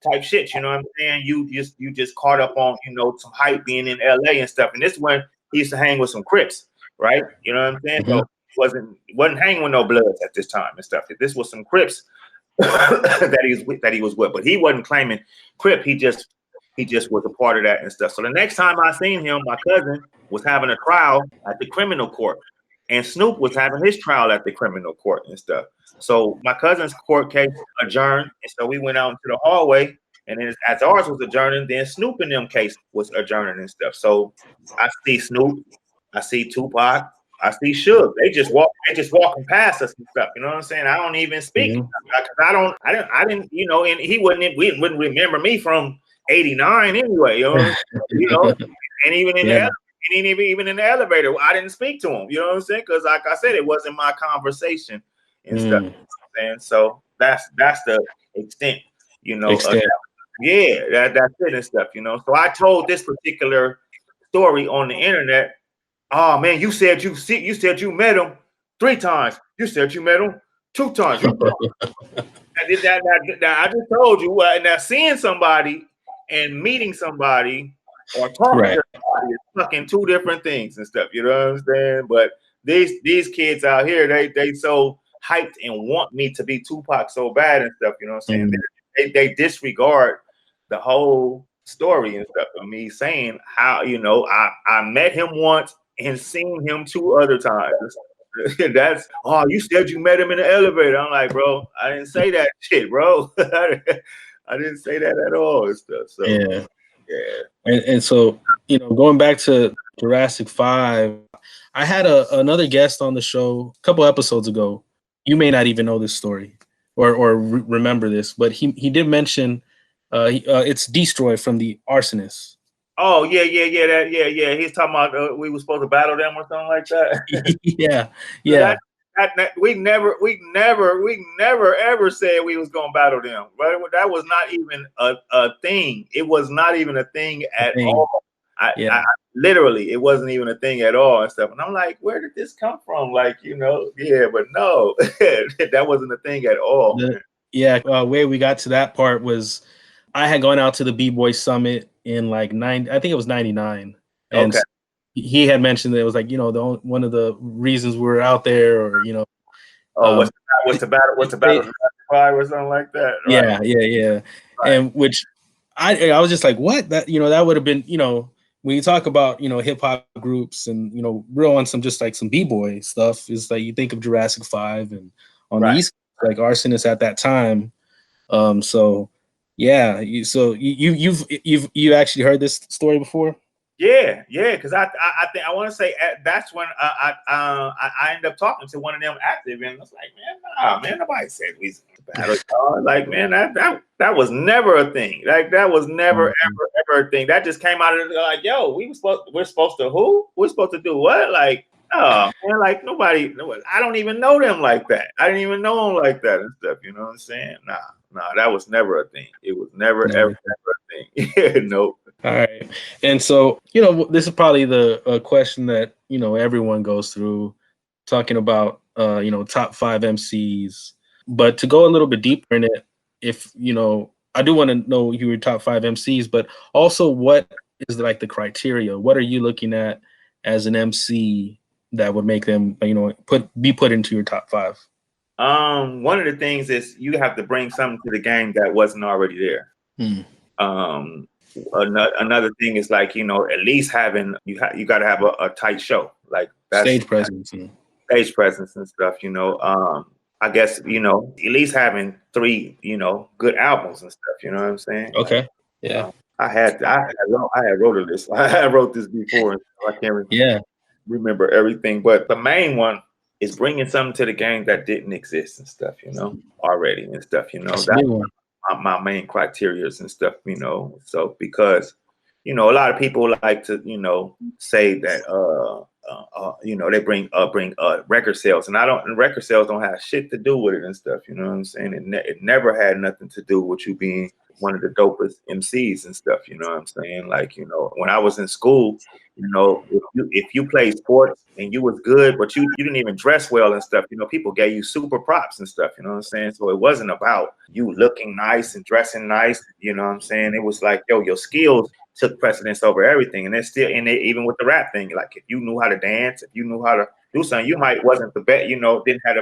type shit. You know what I'm saying? You just caught up on some hype being in LA and stuff. And this one, he used to hang with some Crips, right? You know what I'm saying? So he wasn't hanging with no Bloods at this time and stuff. This was some Crips that he was with, but he wasn't claiming Crip. He just was a part of that and stuff. So the next time I seen him, my cousin was having a trial at the criminal court, and Snoop was having his trial at the criminal court and stuff. So my cousin's court case adjourned, and so we went out into the hallway, and then as ours was adjourning, then Snoop and them case was adjourning and stuff. So I see Snoop, I see Tupac, I see Suge. They just walking past us and stuff. You know what I'm saying? I don't even speak because I didn't, and he wouldn't remember me from '89 anyway. And even in the even in the elevator, I didn't speak to him. You know what I'm saying? Because like I said, it wasn't my conversation and stuff. You know what I'm saying? So that's the extent. That's it and stuff. So I told this particular story on the internet. Oh man, you said you met him 3 times. You said you met him 2 times. I just told you. Now seeing somebody and meeting somebody or talking to somebody is fucking 2 different things and stuff. You know what I'm saying? But these kids out here, they so hyped and want me to be Tupac so bad and stuff. You know what I'm saying? They disregard the whole story and stuff of me saying how I met him once and seen him 2 other times. That's you said you met him in the elevator. I'm like, bro, I didn't say that shit, bro. I didn't say that at all and stuff. So yeah. And so going back to Jurassic 5, I had another guest on the show a couple episodes ago. You may not even know this story or remember this, but he did mention it's Destroy from the Arsonist. Oh yeah. He's talking about we were supposed to battle them or something like that. yeah. We never ever said we was gonna battle them. Right? That was not even a thing. It was not even a thing at all. I literally, it wasn't even a thing at all and stuff. And I'm like, where did this come from? Like, but no, that wasn't a thing at all. Way we got to that part was I had gone out to the B-Boy Summit in like I think it was 99. And he had mentioned that it was like, one of the reasons we're out there or, what's the battle 5 or something like that. Right? Yeah. Right. And which I was just like, what? That, that would have been, when you talk about, you know, hip hop groups and, you know, real on some just like some b-boy stuff, is like you think of Jurassic 5 and on the East Coast, like Arsonist at that time. So yeah, you've actually heard this story before? Yeah, because I think I want to say that's when I ended up talking to one of them active, and I was like, man, nobody said we battle. Like, man, that was never a thing. Like, that was never ever a thing. That just came out of like, yo, we're supposed to who? We're supposed to do what? Like, oh man, like nobody. I don't even know them like that. I didn't even know them like that and stuff. You know what I'm saying? Nah, that was never a thing. It was never ever a thing. Yeah, nope. All right. And so, you know, this is probably the question that, you know, everyone goes through, talking about, you know, top 5 MCs. But to go a little bit deeper in it, if, you know, I do want to know your top 5 MCs, but also what is like the criteria? What are you looking at as an MC that would make them, you know, be put into your top 5? One of the things is you have to bring something to the game that wasn't already there. Another thing is, like, you know, at least having you got to have a tight show, like that's stage presence and stuff. You know, I guess, you know, at least having 3, you know, good albums and stuff. You know what I'm saying? Okay. Yeah. I had wrote a list. I wrote this before, and so I can't remember everything. But the main one is bringing something to the game that didn't exist and stuff. You know, already and stuff. You know, that's my main criteria and stuff, you know. So because, you know, a lot of people like to, you know, say that you know, they bring record sales, and record sales don't have shit to do with it and stuff. You know what I'm saying? It never had nothing to do with you being one of the dopest MCs and stuff. You know what I'm saying? Like, you know, when I was in school, you know, if you played sports and you was good, but you didn't even dress well and stuff, you know, people gave you super props and stuff, you know what I'm saying? So it wasn't about you looking nice and dressing nice, you know what I'm saying? It was like, yo, your skills took precedence over everything. And it's still in it, even with the rap thing. Like, if you knew how to dance, if you knew how to do something, you might wasn't the best, you know, didn't have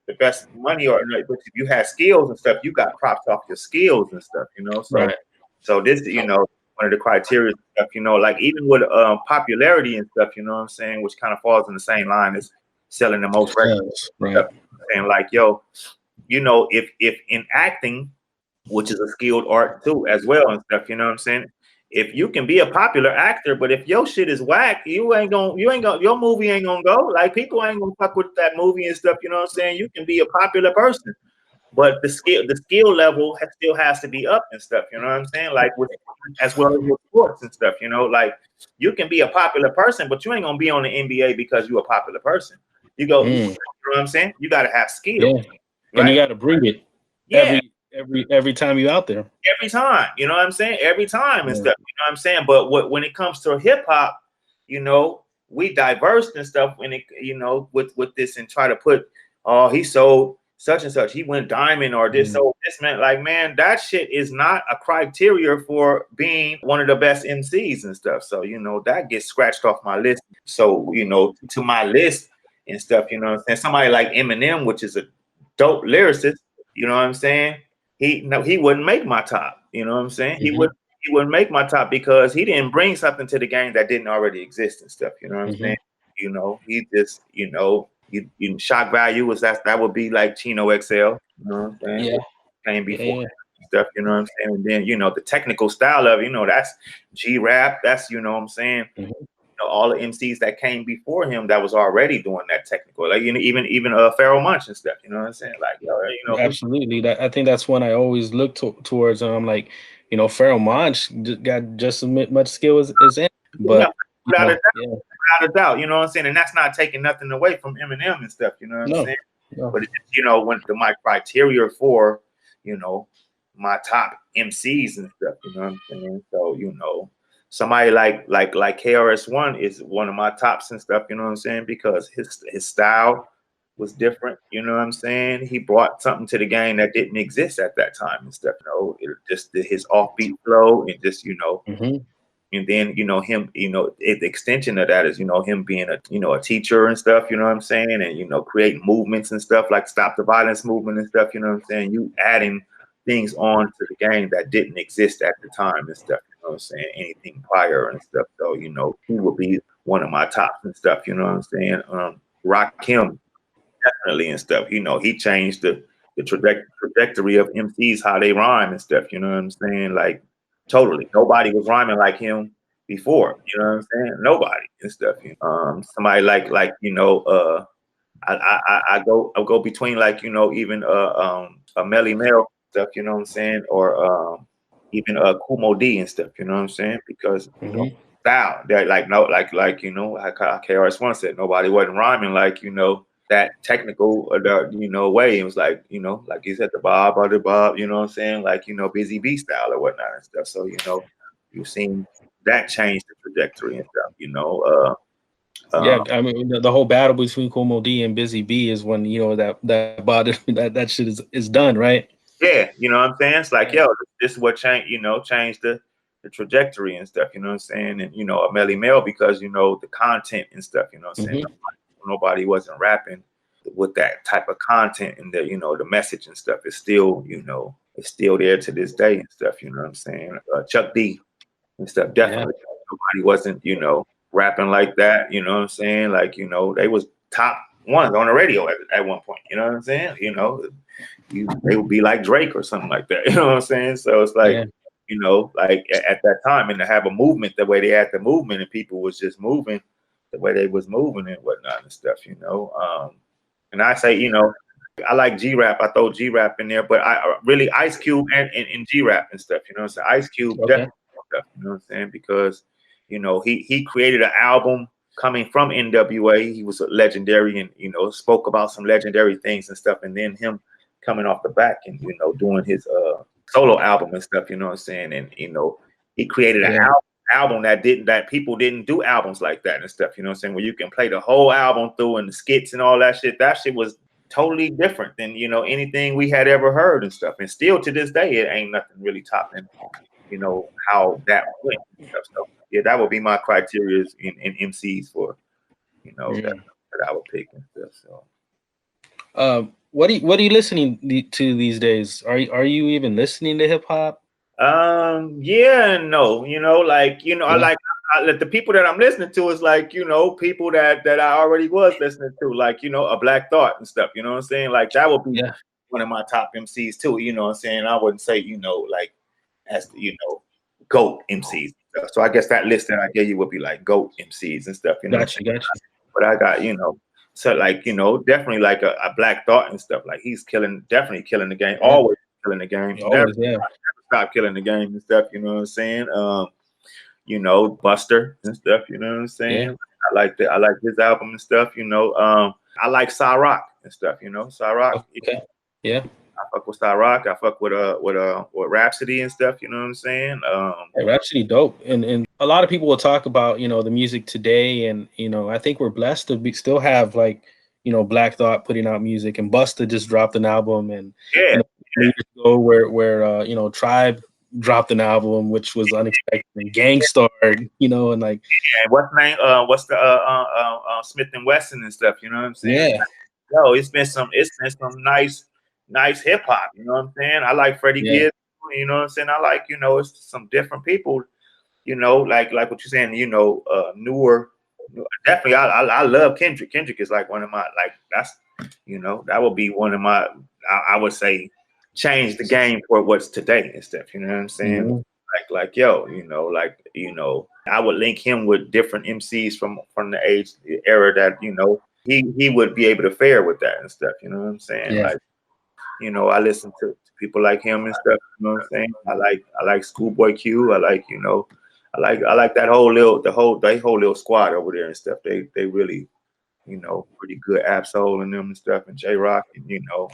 the best money, or like, but if you had skills and stuff, you got props off your skills and stuff, you know? So, so this, you know, one of the criteria and stuff, you know, like even with popularity and stuff, you know what I'm saying, which kind of falls in the same line as selling the most records. Right. And like, yo, you know, if in acting, which is a skilled art too, as well and stuff, you know what I'm saying? If you can be a popular actor, but if your shit is whack, your movie ain't gonna go. Like, people ain't gonna fuck with that movie and stuff, you know what I'm saying? You can be a popular person, but the skill level still has to be up and stuff, you know what I'm saying? Like, as well as with sports and stuff, you know, like, you can be a popular person, but you ain't gonna be on the NBA because you're a popular person. You go, you know what I'm saying? You gotta have skill, right? And you gotta bring it every time you're out there. Every time, you know what I'm saying? Every time and stuff, you know what I'm saying? But when it comes to hip hop, you know, we diverse and stuff when it, you know, with this, and try to put, oh, he sold such and such, he went diamond, or this, so this, man, like, man, that shit is not a criteria for being one of the best MCs and stuff. So, you know, that gets scratched off my list. So, you know, to my list and stuff, you know what I'm saying? Somebody like Eminem, which is a dope lyricist, you know what I'm saying? He wouldn't make my top, you know what I'm saying? He wouldn't make my top because he didn't bring something to the game that didn't already exist and stuff, you know what I'm saying? You know, he just, you know, you shock value was that would be like Chino XL, you know what I'm saying? Yeah. Came before stuff, you know what I'm saying? And then, you know, the technical style of, you know, that's G-Rap, that's, you know what I'm saying? You know, all the MCs that came before him that was already doing that technical, like, you know, even Pharoah Monch and stuff, you know what I'm saying? Like, you know, absolutely. I think that's when I always look towards. I'm like, you know, Pharoah Monch got just as much skill as him, but without a doubt, you know what I'm saying? And that's not taking nothing away from Eminem and stuff, you know what I'm saying? But it's just, you know, when my criteria for, you know, my top MCs and stuff, you know what I'm saying? So, you know, somebody like KRS-One is one of my tops and stuff, you know what I'm saying? Because his style was different, you know what I'm saying? He brought something to the game that didn't exist at that time and stuff, you know, just his offbeat flow and just, you know, and then, you know, him, you know, the extension of that is, you know, him being a teacher and stuff, you know what I'm saying? And, you know, creating movements and stuff like Stop the Violence movement and stuff, you know what I'm saying? You adding things on to the game that didn't exist at the time and stuff, you know what I'm saying, anything prior and stuff. So, you know, he would be one of my tops and stuff, you know what I'm saying? Rakim, definitely and stuff. You know, he changed the trajectory of MCs, how they rhyme and stuff, you know what I'm saying? Like, totally. Nobody was rhyming like him before, you know what I'm saying? Nobody and stuff. Somebody like, you know, I go between, like, you know, even a Melly Mel stuff, you know what I'm saying, or even Kumo D and stuff, you know what I'm saying, because you know, style that, like, no, like you know, like KRS-One said, nobody wasn't rhyming like, you know, that technical you know, way. It was like, you know, like he said, the Bob or the Bob, you know what I'm saying, like, you know, Busy B style or whatnot and stuff. So, you know, you've seen that change the trajectory and stuff, you know. Yeah, I mean the whole battle between Kumo D and Busy B is when, you know, that body that shit is done, right? Yeah, you know what I'm saying? It's like, yo, this is what changed the trajectory and stuff, you know what I'm saying? And, you know, a Melly Mel, because, you know, the content and stuff, you know what I'm saying? Nobody wasn't rapping with that type of content, and the, you know, the message and stuff is still, you know, it's still there to this day and stuff, you know what I'm saying? Chuck D and stuff, definitely. Nobody wasn't, you know, rapping like that, you know what I'm saying? Like, you know, they was top ones on the radio at one point, you know what I'm saying? You know, they would be like Drake or something like that, you know what I'm saying? So it's like, you know, like at that time, and to have a movement the way they had the movement, and people was just moving the way they was moving and whatnot and stuff, you know. And I say, you know, I like G-Rap. I throw G-Rap in there, but I really Ice Cube and G-Rap and stuff, you know what I'm saying? Ice Cube, definitely stuff, you know what I'm saying? Because, you know, he created an album coming from NWA. He was a legendary, and, you know, spoke about some legendary things and stuff. And then him coming off the back and, you know, doing his solo album and stuff, you know what I'm saying? And, you know, he created an album that people didn't do albums like that and stuff, you know what I'm saying? Where you can play the whole album through and the skits and all that shit. That shit was totally different than, you know, anything we had ever heard and stuff. And still to this day, it ain't nothing really topping, you know, how that went and stuff. So yeah, that would be my criteria in MCs for, you know, that I would pick and stuff. So what are you listening to these days? Are you even listening to hip hop? Yeah and no, you know, like, you know, I like the people that I'm listening to is like, you know, people that I already was listening to, like, you know, a Black Thought and stuff, you know what I'm saying? Like, that would be one of my top MCs too, you know what I'm saying? I wouldn't say, you know, like, as the, you know, GOAT MCs. So I guess that list that I gave you would be like GOAT MCs and stuff, you know. Gotcha. But I got, you know, so like, you know, definitely like a Black Thought and stuff. Like, he's definitely killing the game, always killing the game. Never stop killing the game and stuff, you know what I'm saying? You know, Buster and stuff, you know what I'm saying? I like his album and stuff, you know. I like Cyrock and stuff, you know. Cyrock. I fuck with Cyrock. I fuck with Rhapsody and stuff, you know what I'm saying? Rhapsody dope. And a lot of people will talk about, you know, the music today, and, you know, I think we're blessed to still have, like, you know, Black Thought putting out music, and Busta just dropped an album, and you know, where you know, Tribe dropped an album which was unexpected, and Gangsta, you know, and like what's the Smith and Wesson and stuff, you know what I'm saying? Yo, it's been some nice hip hop, you know what I'm saying? I like Freddie Gibbs, you know what I'm saying? I like, you know, it's some different people, you know, like what you're saying, you know, newer. Definitely, I love Kendrick. Kendrick is like one of my, like, that's, you know, that would be one of my, I would say, change the game for what's today and stuff. You know what I'm saying? Like, yo, you know, like, you know, I would link him with different MCs from the era that, you know, he would be able to fare with that and stuff. You know what I'm saying? Like, you know, I listen to people like him and stuff. You know what I'm saying? I like Schoolboy Q. I like, you know, I like that whole little squad over there and stuff. They really, you know, pretty good. Absol and them and stuff, and J Rock, and, you know,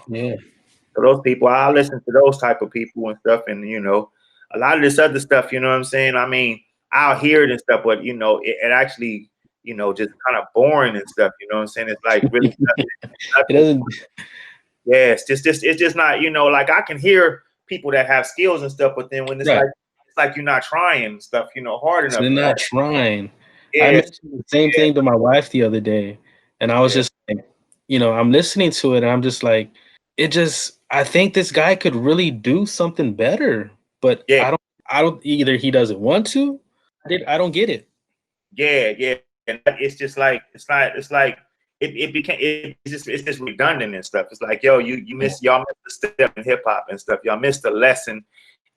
so those people, I listen to those type of people and stuff. And, you know, a lot of this other stuff, you know what I'm saying? I mean, I'll hear it and stuff, but, you know, it actually, you know, just kind of boring and stuff. You know what I'm saying? It's like really nothing. It doesn't. Yeah, it's just not, you know, like, I can hear people that have skills and stuff, but then when it's like you're not trying and stuff, you know, hard enough. They're not trying. I mentioned the same thing to my wife the other day, and I was just like, you know, I'm listening to it, and I'm just like, I think this guy could really do something better, but I don't, either he doesn't want to. I don't get it. Yeah. And it's just like it's just redundant and stuff. It's like, yo, y'all missed the step in hip hop and stuff. Y'all missed the lesson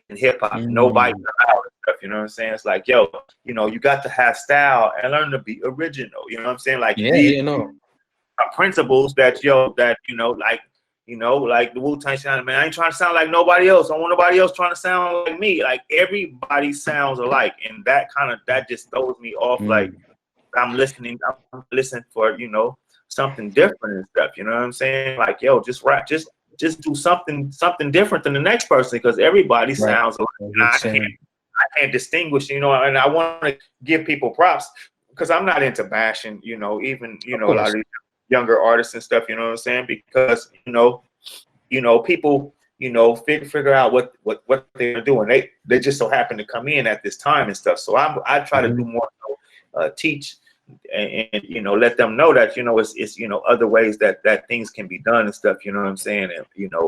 in hip hop. Nobody allowed and stuff. You know what I'm saying? It's like, yo, you got to have style and learn to be original. You know what I'm saying? Like these are principles that like the Wu-Tang sound, man. I ain't trying to sound like nobody else. I don't want nobody else trying to sound like me. Like everybody sounds alike, and that just throws me off. Like I'm listening for something different and stuff. You know what I'm saying? Like, yo, just rap, just do something different than the next person, because everybody sounds alike. And I can't distinguish. And I want to give people props, because I'm not into bashing. Even a lot of these younger artists and stuff, you know what I'm saying? Because people figure out what they're doing. They just so happen to come in at this time and stuff. So I try to do more teach and let them know that it's other ways that things can be done and stuff, you know what I'm saying? And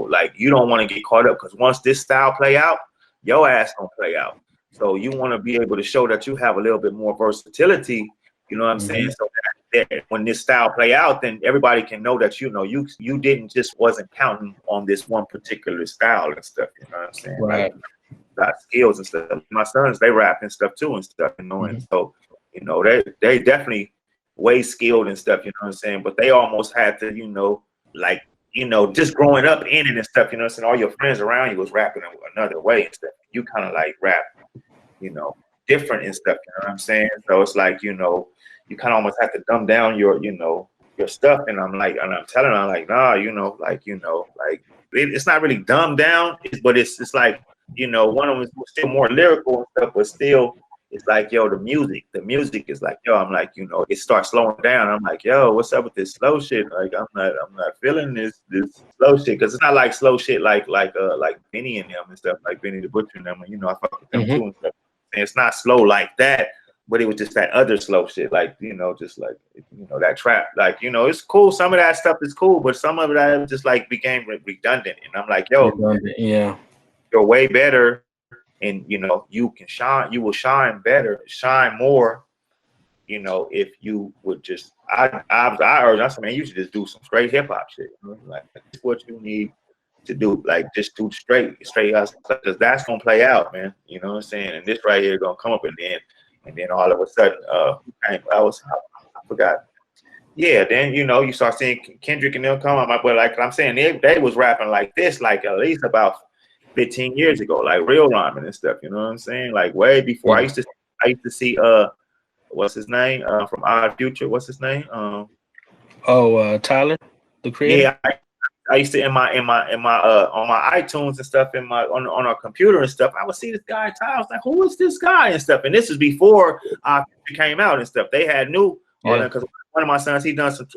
like, you don't want to get caught up, because once this style play out, your ass gonna play out. So you want to be able to show that you have a little bit more versatility, you know what I'm saying? So that when this style play out, then everybody can know that you didn't just wasn't counting on this one particular style and stuff, you know what I'm saying? Right. Like, got skills and stuff. My sons, they rap and stuff too and stuff, and so they definitely way skilled and stuff, you know what I'm saying? But they almost had to, just growing up in it and stuff, you know what I'm saying? All your friends around you was rapping another way and stuff. You kind of like rap, different and stuff, you know what I'm saying? So it's like, you kind of almost have to dumb down your stuff. And I'm telling them, like, nah, like it's not really dumbed down, but it's like, one of them is still more lyrical and stuff, but still, it's like, yo, the music is like, yo, I'm like, it starts slowing down. I'm like, yo, what's up with this slow shit? Like, I'm not feeling this slow shit, because it's not like slow shit like Benny and them and stuff, like Benny the Butcher and them. I fuck with them too and stuff. And it's not slow like that, but it was just that other slow shit, like just like that trap, like it's cool. Some of that stuff is cool, but some of that just like became redundant. And I'm like, yo, you're way better. And you can shine. You will shine better, shine more. If you would just, I urge. I said, man, you should just do some straight hip hop shit. Like, that's what you need to do. Like, just do straight us, because that's gonna play out, man. You know what I'm saying? And this right here gonna come up, and then all of a sudden, I forgot. Yeah, then you start seeing Kendrick and them come up. But like I'm saying, they was rapping like this, like at least about 15 years ago, like real rhyming and stuff, you know what I'm saying? Like way before. I used to see what's his name from Odd Future, what's his name? Tyler, the creator. Yeah, I used to in my on my iTunes and stuff, on our computer and stuff, I would see this guy Tyler. I was like, who is this guy and stuff? And this is before Odd Future came out and stuff. They had new because one of my sons, he done some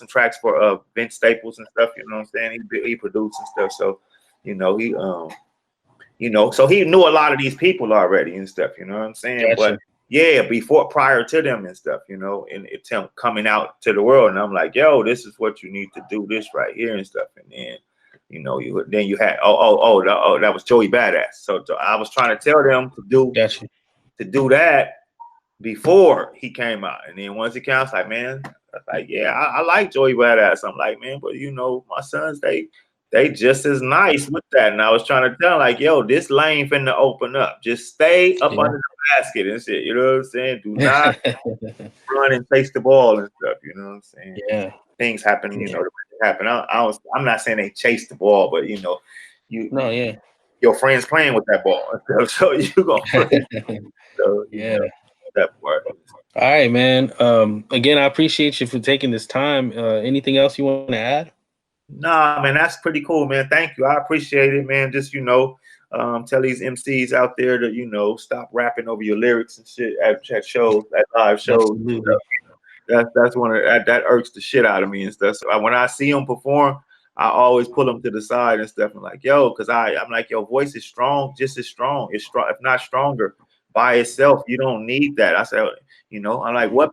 tracks for Vince Staples and stuff, you know what I'm saying? He produced and stuff, so so he knew a lot of these people already and stuff, you know what I'm saying? Gotcha. But prior to them and stuff, and it's him coming out to the world, and I'm like, yo, this is what you need to do, this right here and stuff. And then, you had that was Joey Badass. So I was trying to tell them to do that before he came out, and then once he came out, I was like, man, I like Joey Badass. I'm like, man, but my sons, they just as nice with that. And I was trying to tell them, like, yo, this lane finna open up. Just stay up under the basket and shit. You know what I'm saying? Do not run and chase the ball and stuff. You know what I'm saying? Yeah. Things happen, happen. I'm not saying they chase the ball, but your friends playing with that ball. So you gonna play. So, that part. All right, man. Again, I appreciate you for taking this time. Anything else you want to add? Nah, man, that's pretty cool, man. Thank you. I appreciate it, man. Just, tell these MCs out there to, stop rapping over your lyrics and shit at shows, at live shows. That's one of that irks the shit out of me and stuff. So when I see them perform, I always pull them to the side and stuff. And like, yo, because I'm like, your voice is strong, just as strong. It's strong, if not stronger, by itself. You don't need that. I said, I'm like, what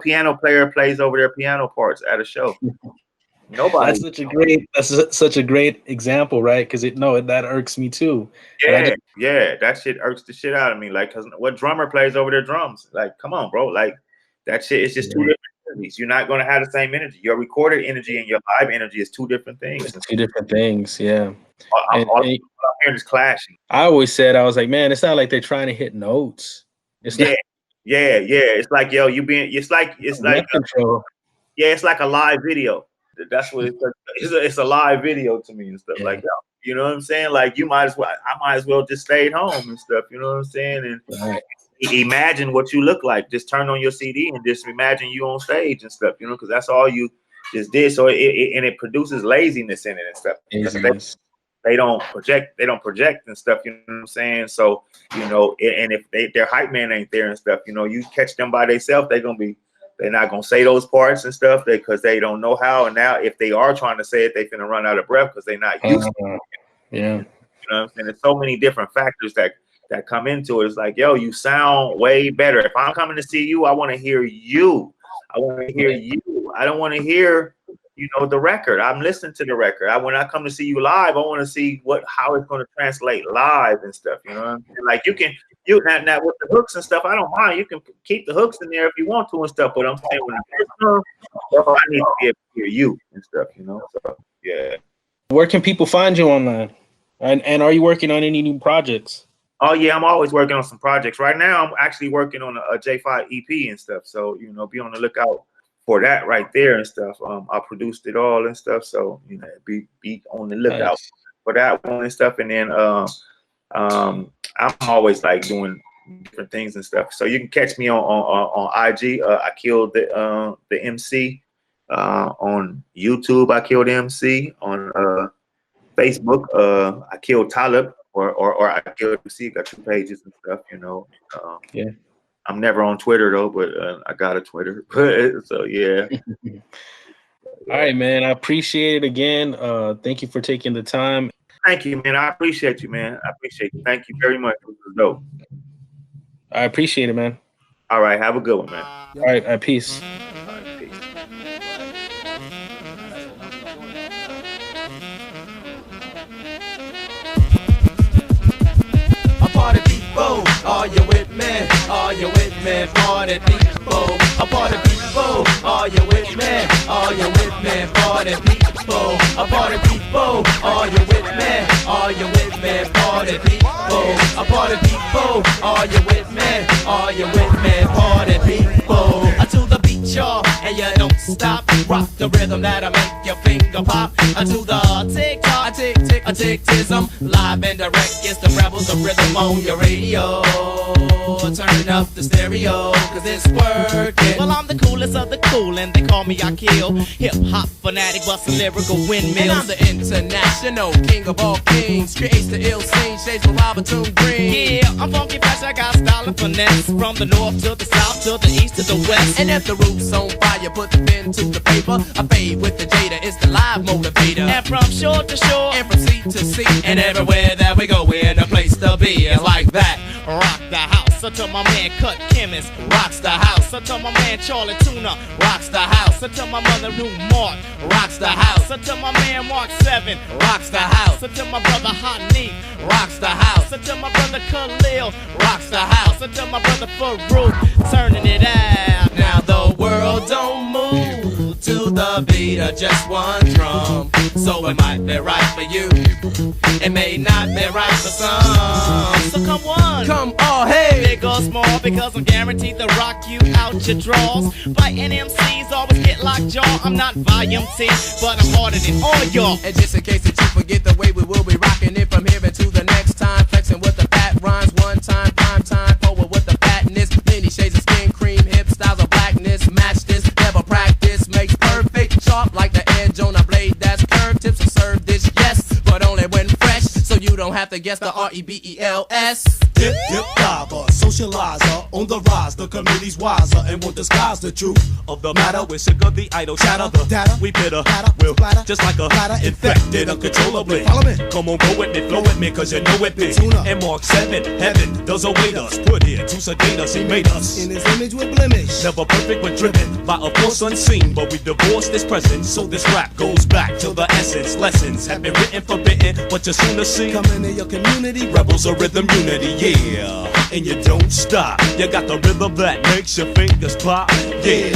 piano player plays over their piano parts at a show? Nobody. That's such a great example, right? Because that irks me too. Yeah, that shit irks the shit out of me. Like, cause what drummer plays over their drums? Like, come on, bro. Like, that shit is just two different energies. You're not gonna have the same energy. Your recorded energy and your live energy is two different things. It's two different things, yeah. All I'm hearing is clashing. I always said, I was like, man, it's not like they're trying to hit notes. It's not. Yeah. It's like, yo, it's like control. It's like a live video. That's what it's a live video to me and stuff like that. You know what I'm saying? Like, I might as well just stay at home and stuff. You know what I'm saying? And imagine what you look like. Just turn on your CD and just imagine you on stage and stuff. You know, because that's all you just did. So it produces laziness in it and stuff. They don't project and stuff. You know what I'm saying? So, you know, and if their hype man ain't there and stuff, you know, you catch them by themselves, they're not gonna say those parts and stuff because they don't know how. And now, if they are trying to say it, they finna run out of breath because they're not used to it. Yeah. You know what I'm saying? There's so many different factors that come into it. It's like, yo, you sound way better. If I'm coming to see you, I want to hear you. I want to hear you. I don't want to hear, you know, the record. I'm listening to the record. When I come to see you live, I want to see how it's going to translate live and stuff. You know what I'm saying? Like, now with the hooks and stuff, I don't mind. You can keep the hooks in there if you want to and stuff. But I'm saying when I need to be able to hear you and stuff. You know, so yeah. Where can people find you online? And are you working on any new projects? Oh yeah, I'm always working on some projects. Right now, I'm actually working on a J5 EP and stuff. So, you know, be on the lookout for that right there and stuff. I produced it all and stuff. So, you know, be on the lookout for that one and stuff. And then I'm always like doing different things and stuff. So you can catch me on IG. Akil the MC. On YouTube, Akil the MC. On Facebook, Akil Talib or Akil MC. Got 2 pages and stuff, you know. Yeah. I'm never on Twitter though, but I got a Twitter. So yeah. All right, man. I appreciate it again. Thank you for taking the time. Thank you, man. I appreciate you, man. I appreciate you. Thank you very much. It was dope. I appreciate it, man. All right. Have a good one, man. All right. Peace. All right, peace. Party people, are you with me? Are you with me? Party people, a party people, are you with me? Are you with me? Party people, a party people, are you with me? Are you with me? Party people, a party people, are you with me? Are you with me? Party people, to the beat, y'all, and you don't stop. Rock the rhythm that'll make your finger pop. To the tick-tock, tick-tism, live and direct. It's the rebels of rhythm on your radio. Turn up the stereo, cause it's working. Well, I'm the coolest of the cool, and they call me Akil. Hip-hop fanatic, bustin' lyrical windmills. And I'm the international king of all kings. Creates the ill scene, shades with Robinson Green. Yeah, I'm funky fresh, I got style and finesse. From the north to the south, to the east to the west. And if the roof's on fire, put the pen to the paper. I fade with the Jada, it's the live motivator. And from shore to shore, and from sea to sea, and everywhere that we go, we're in a place to be. It's like that. Rock the house, until my man Cut Chemist rocks the house, until my man Charlie Tuna rocks the house, until my mother Ruth Mark rocks the house, until my man Mark 7 rocks the house, until my brother Hot Neat rocks the house, until my brother Khalil rocks the house, until my brother Farouk turning it out. Now the world don't move to the beat of just one drum, so it might be right for you, it may not be right for some. So come on, hey, big or small, because I'm guaranteed to rock you out your drawers. Fighting MCs always get locked jaw. I'm not volume 10, but I'm harder than all y'all. And just in case that you forget the way we will be rocking it from here until the next time, flexing with the fat rhymes one time, prime time, forward with the fatness, many shades of skin cream, hip styles of blackness, match this, never practice, makes perfect, sharp like the edge on a blade that's curved, tips will serve this, yes, but only when fresh, so you don't have to guess the REBELS. Dip, diver, socializer, on the rise. The committee's wiser and won't disguise the truth of the matter. We're sick of the idle chatter. The data we bitter will just like a infected uncontrollably. Follow me. Come on, go with me, flow with me, cause you know it be. And Mark 7, heaven does await us. Put here to sedate us, he made us in his image with blemish. Never perfect but driven by a force unseen. But we divorced this present, so this rap goes back to the essence. Lessons have been written, forbidden, but you soon to see. Come into your community, rebels of rhythm unity, yeah. And you don't stop. You got the rhythm that makes your fingers pop, yeah.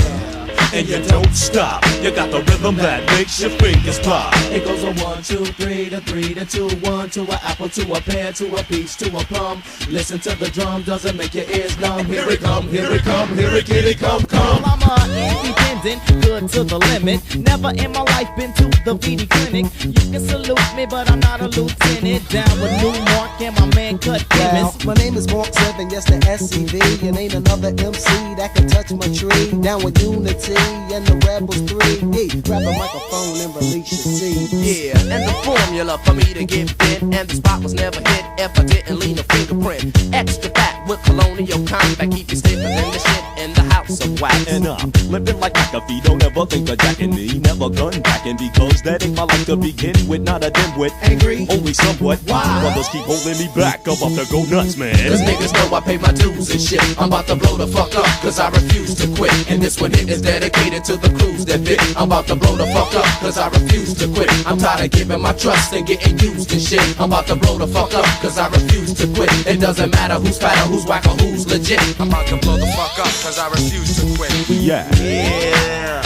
And you don't stop. You got the rhythm that makes your fingers pop. It goes a 1, 2, 3 to 3 to 2, 1 to an apple to a pear to a peach to a plum. Listen to the drum, doesn't make your ears numb. Here it come, here it come, here it get it come, come. Well, I'm independent, good to the limit. Never in my life been to the VD clinic. You can salute me, but I'm not a lieutenant. Down with New Mark and my man Cut Chemist. My name is Mark 7, yes the SCV. And ain't another MC that can touch my tree. Down with Unity and the Rebels 3D. Grab a microphone and release your seed. Yeah, and the formula for me to get fit, and the spot was never hit if I didn't lean a fingerprint. Extra fat with colonial compact, keep you stiffer than the shit in the house of wax. And I'm living like McAfee, don't ever think of jacking me. Never gun backing because that ain't my life to begin with. Not a dimwit, angry, only somewhat. Why? Brothers keep holding me back, I'm about to go nuts, man. Cause niggas know I pay my dues and shit. I'm about to blow the fuck up, cause I refuse to quit. And this one here is dedicated to the crews that fit. I'm about to blow the fuck up, cause I refuse to quit. I'm tired of giving my trust and getting used and shit. I'm about to blow the fuck up, cause I refuse to quit. It doesn't matter who's fat or who's whack or who's legit. I'm about to blow the fuck up, cause I refuse to quit. Yeah. Yeah.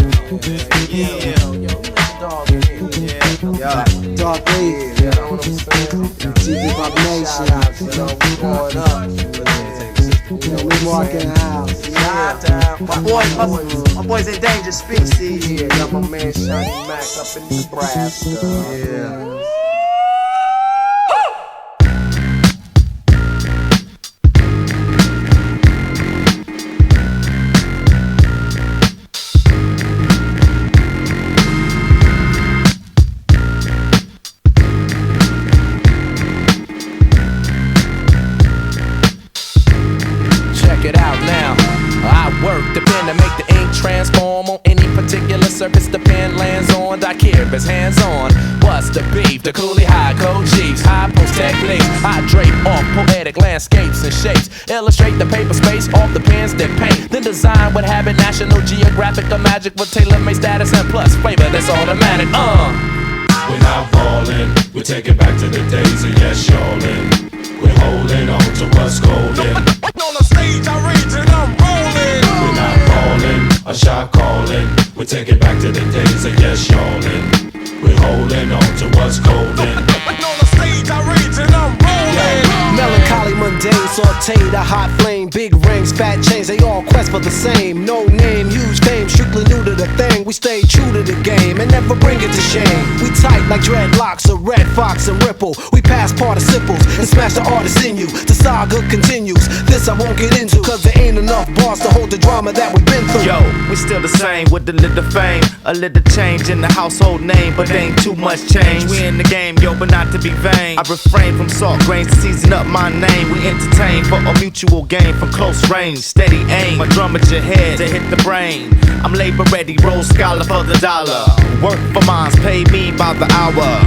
Yeah. Dog Wave, you know what I'm saying? TV Pop Nation, you know, we going up. You know, we walking out. My boy's endangered species. Yeah, got my man Shiny Mac up in Nebraska. Yeah. The pen to make the ink transform on any particular surface the pen lands on. Dicurious hands on. What's the beef? The coolie high code chiefs, high post techniques. I drape off poetic landscapes and shapes. Illustrate the paper space off the pens that paint. Then design what habit National Geographic or magic with tailor-made status and plus flavor that's automatic. We're not falling, we take it back to the days of yes, y'allin'. We're holding on to what's golden. On the stage I rage and I'm rolling. We're not falling, a shot calling. We take it back to the days of yes, y'allin'. We're holding on to what's golden. On the stage I rage and I'm rolling. Melancholy, mundane, sauteed, a hot flame. Big rings, fat chains, they all quest for the same. No name, huge fame, strictly new to the thing. We stay true to the game and never bring it to shame. We tight like dreadlocks, a red fox and ripple. We pass participles and smash the artists in you. The saga continues, this I won't get into, cause there ain't enough bars to hold the drama that we've been through. Yo, we still the same with a little fame, a little change in the household name, but ain't too much change. We in the game, yo, but not to be vain. I refrain from salt grains to season up my name. We entertain for a mutual gain from close range, steady aim. My drum at your head to hit the brain. I'm labor ready, roll scholar for the dollar. Work for mines, pay me by the hour.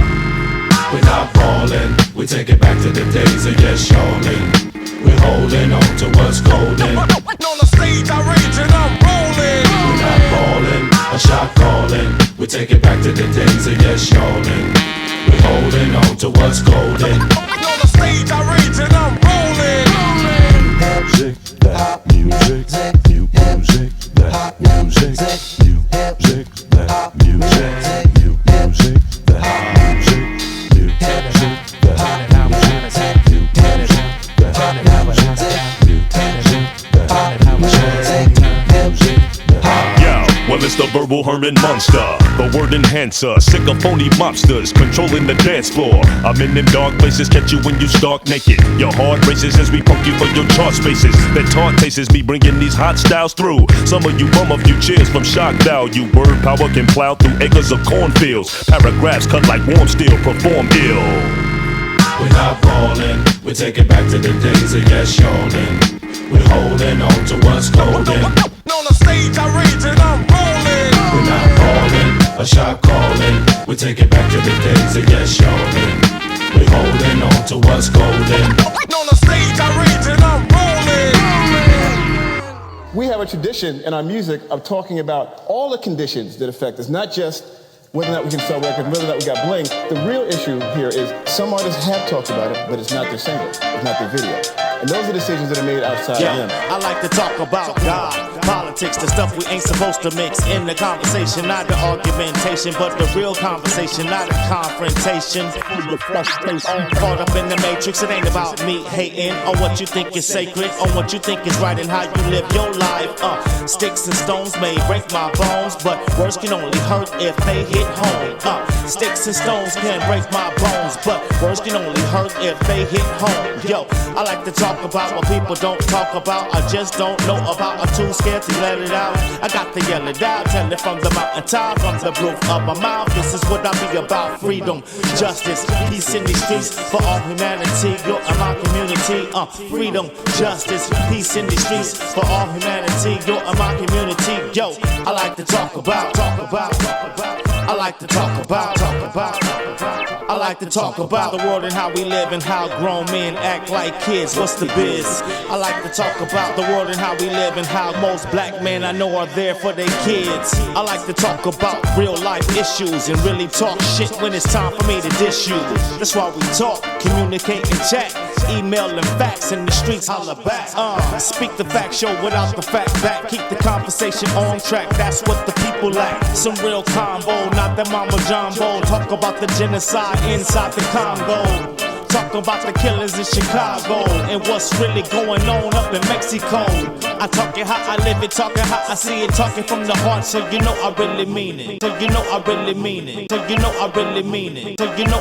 We're not falling, we take it back to the days of yes, y'allin'. We're holding on to what's golden. On the stage I rage and I'm rolling. We're not falling, a shot calling. We take it back to the days of yes, y'allin'. We're holding on to what's golden. On the stage I rage and I'm rolling. Music, that music, new music, that music, new music, that music, new music, that music, new music, that music, new music, well, it's the verbal Herman monster, the word enhancer, sick of phony mobsters controlling the dance floor. I'm in them dark places, catch you when you stark naked. Your heart races as we poke you for your chart spaces. That taunt tastes me bringing these hot styles through. Some of you bum a few cheers from shock value. Word power can plow through acres of cornfields. Paragraphs cut like warm steel, perform ill. We're not falling, we take it back to the days of yes, yawning. We're holding on to what's golden. On the stage, I rage and I'm rolling. We're not falling, a shot calling. We take it back to the days of yes, yawning. We're holding on to what's golden. On the stage, I rage and I'm rolling. We have a tradition in our music of talking about all the conditions that affect us, not just whether or not we can sell records, whether or not we got bling. The real issue here is some artists have talked about it, but it's not their single, it's not their video. And those are decisions that are made outside of them. I like to talk about God, politics, the stuff we ain't supposed to mix in the conversation, not the argumentation, but the real conversation, not a confrontation. Caught up in the matrix, it ain't about me hating on what you think is sacred, on what you think is right and how you live your life. Sticks and stones may break my bones, but words can only hurt if they hit home. Sticks and stones can break my bones, but words can only hurt if they hit home. Yo, I like to talk about what people don't talk about. I just don't know about. I'm too scared to let it out. I got to yell it out, tell it from the mountaintop, from the roof of my mouth. This is what I be about: freedom, justice, peace in the streets for all humanity. Yo, and my community. Freedom, justice, peace in the streets for all humanity. Yo, and my community. Yo, I like to talk about. I like to talk about. I like to talk about the world and how we live and how grown men act like kids. What's the biz? I like to talk about the world and how we live and how most black men I know are there for their kids. I like to talk about real life issues and really talk shit when it's time for me to dish you. That's why we talk, communicate and chat, email and facts in the streets, holla back. Speak the fact, show without the fact back. Keep the conversation on track, that's what the people lack. Some real combo, not that mama jumbo. Talk about the genocide inside the Congo. Talk about the killers in Chicago and what's really going on up in Mexico. I talk it how I live it, talking how I see it, talking from the heart, so you know I really mean it. So you know I really mean it. So you know I really mean it. So you know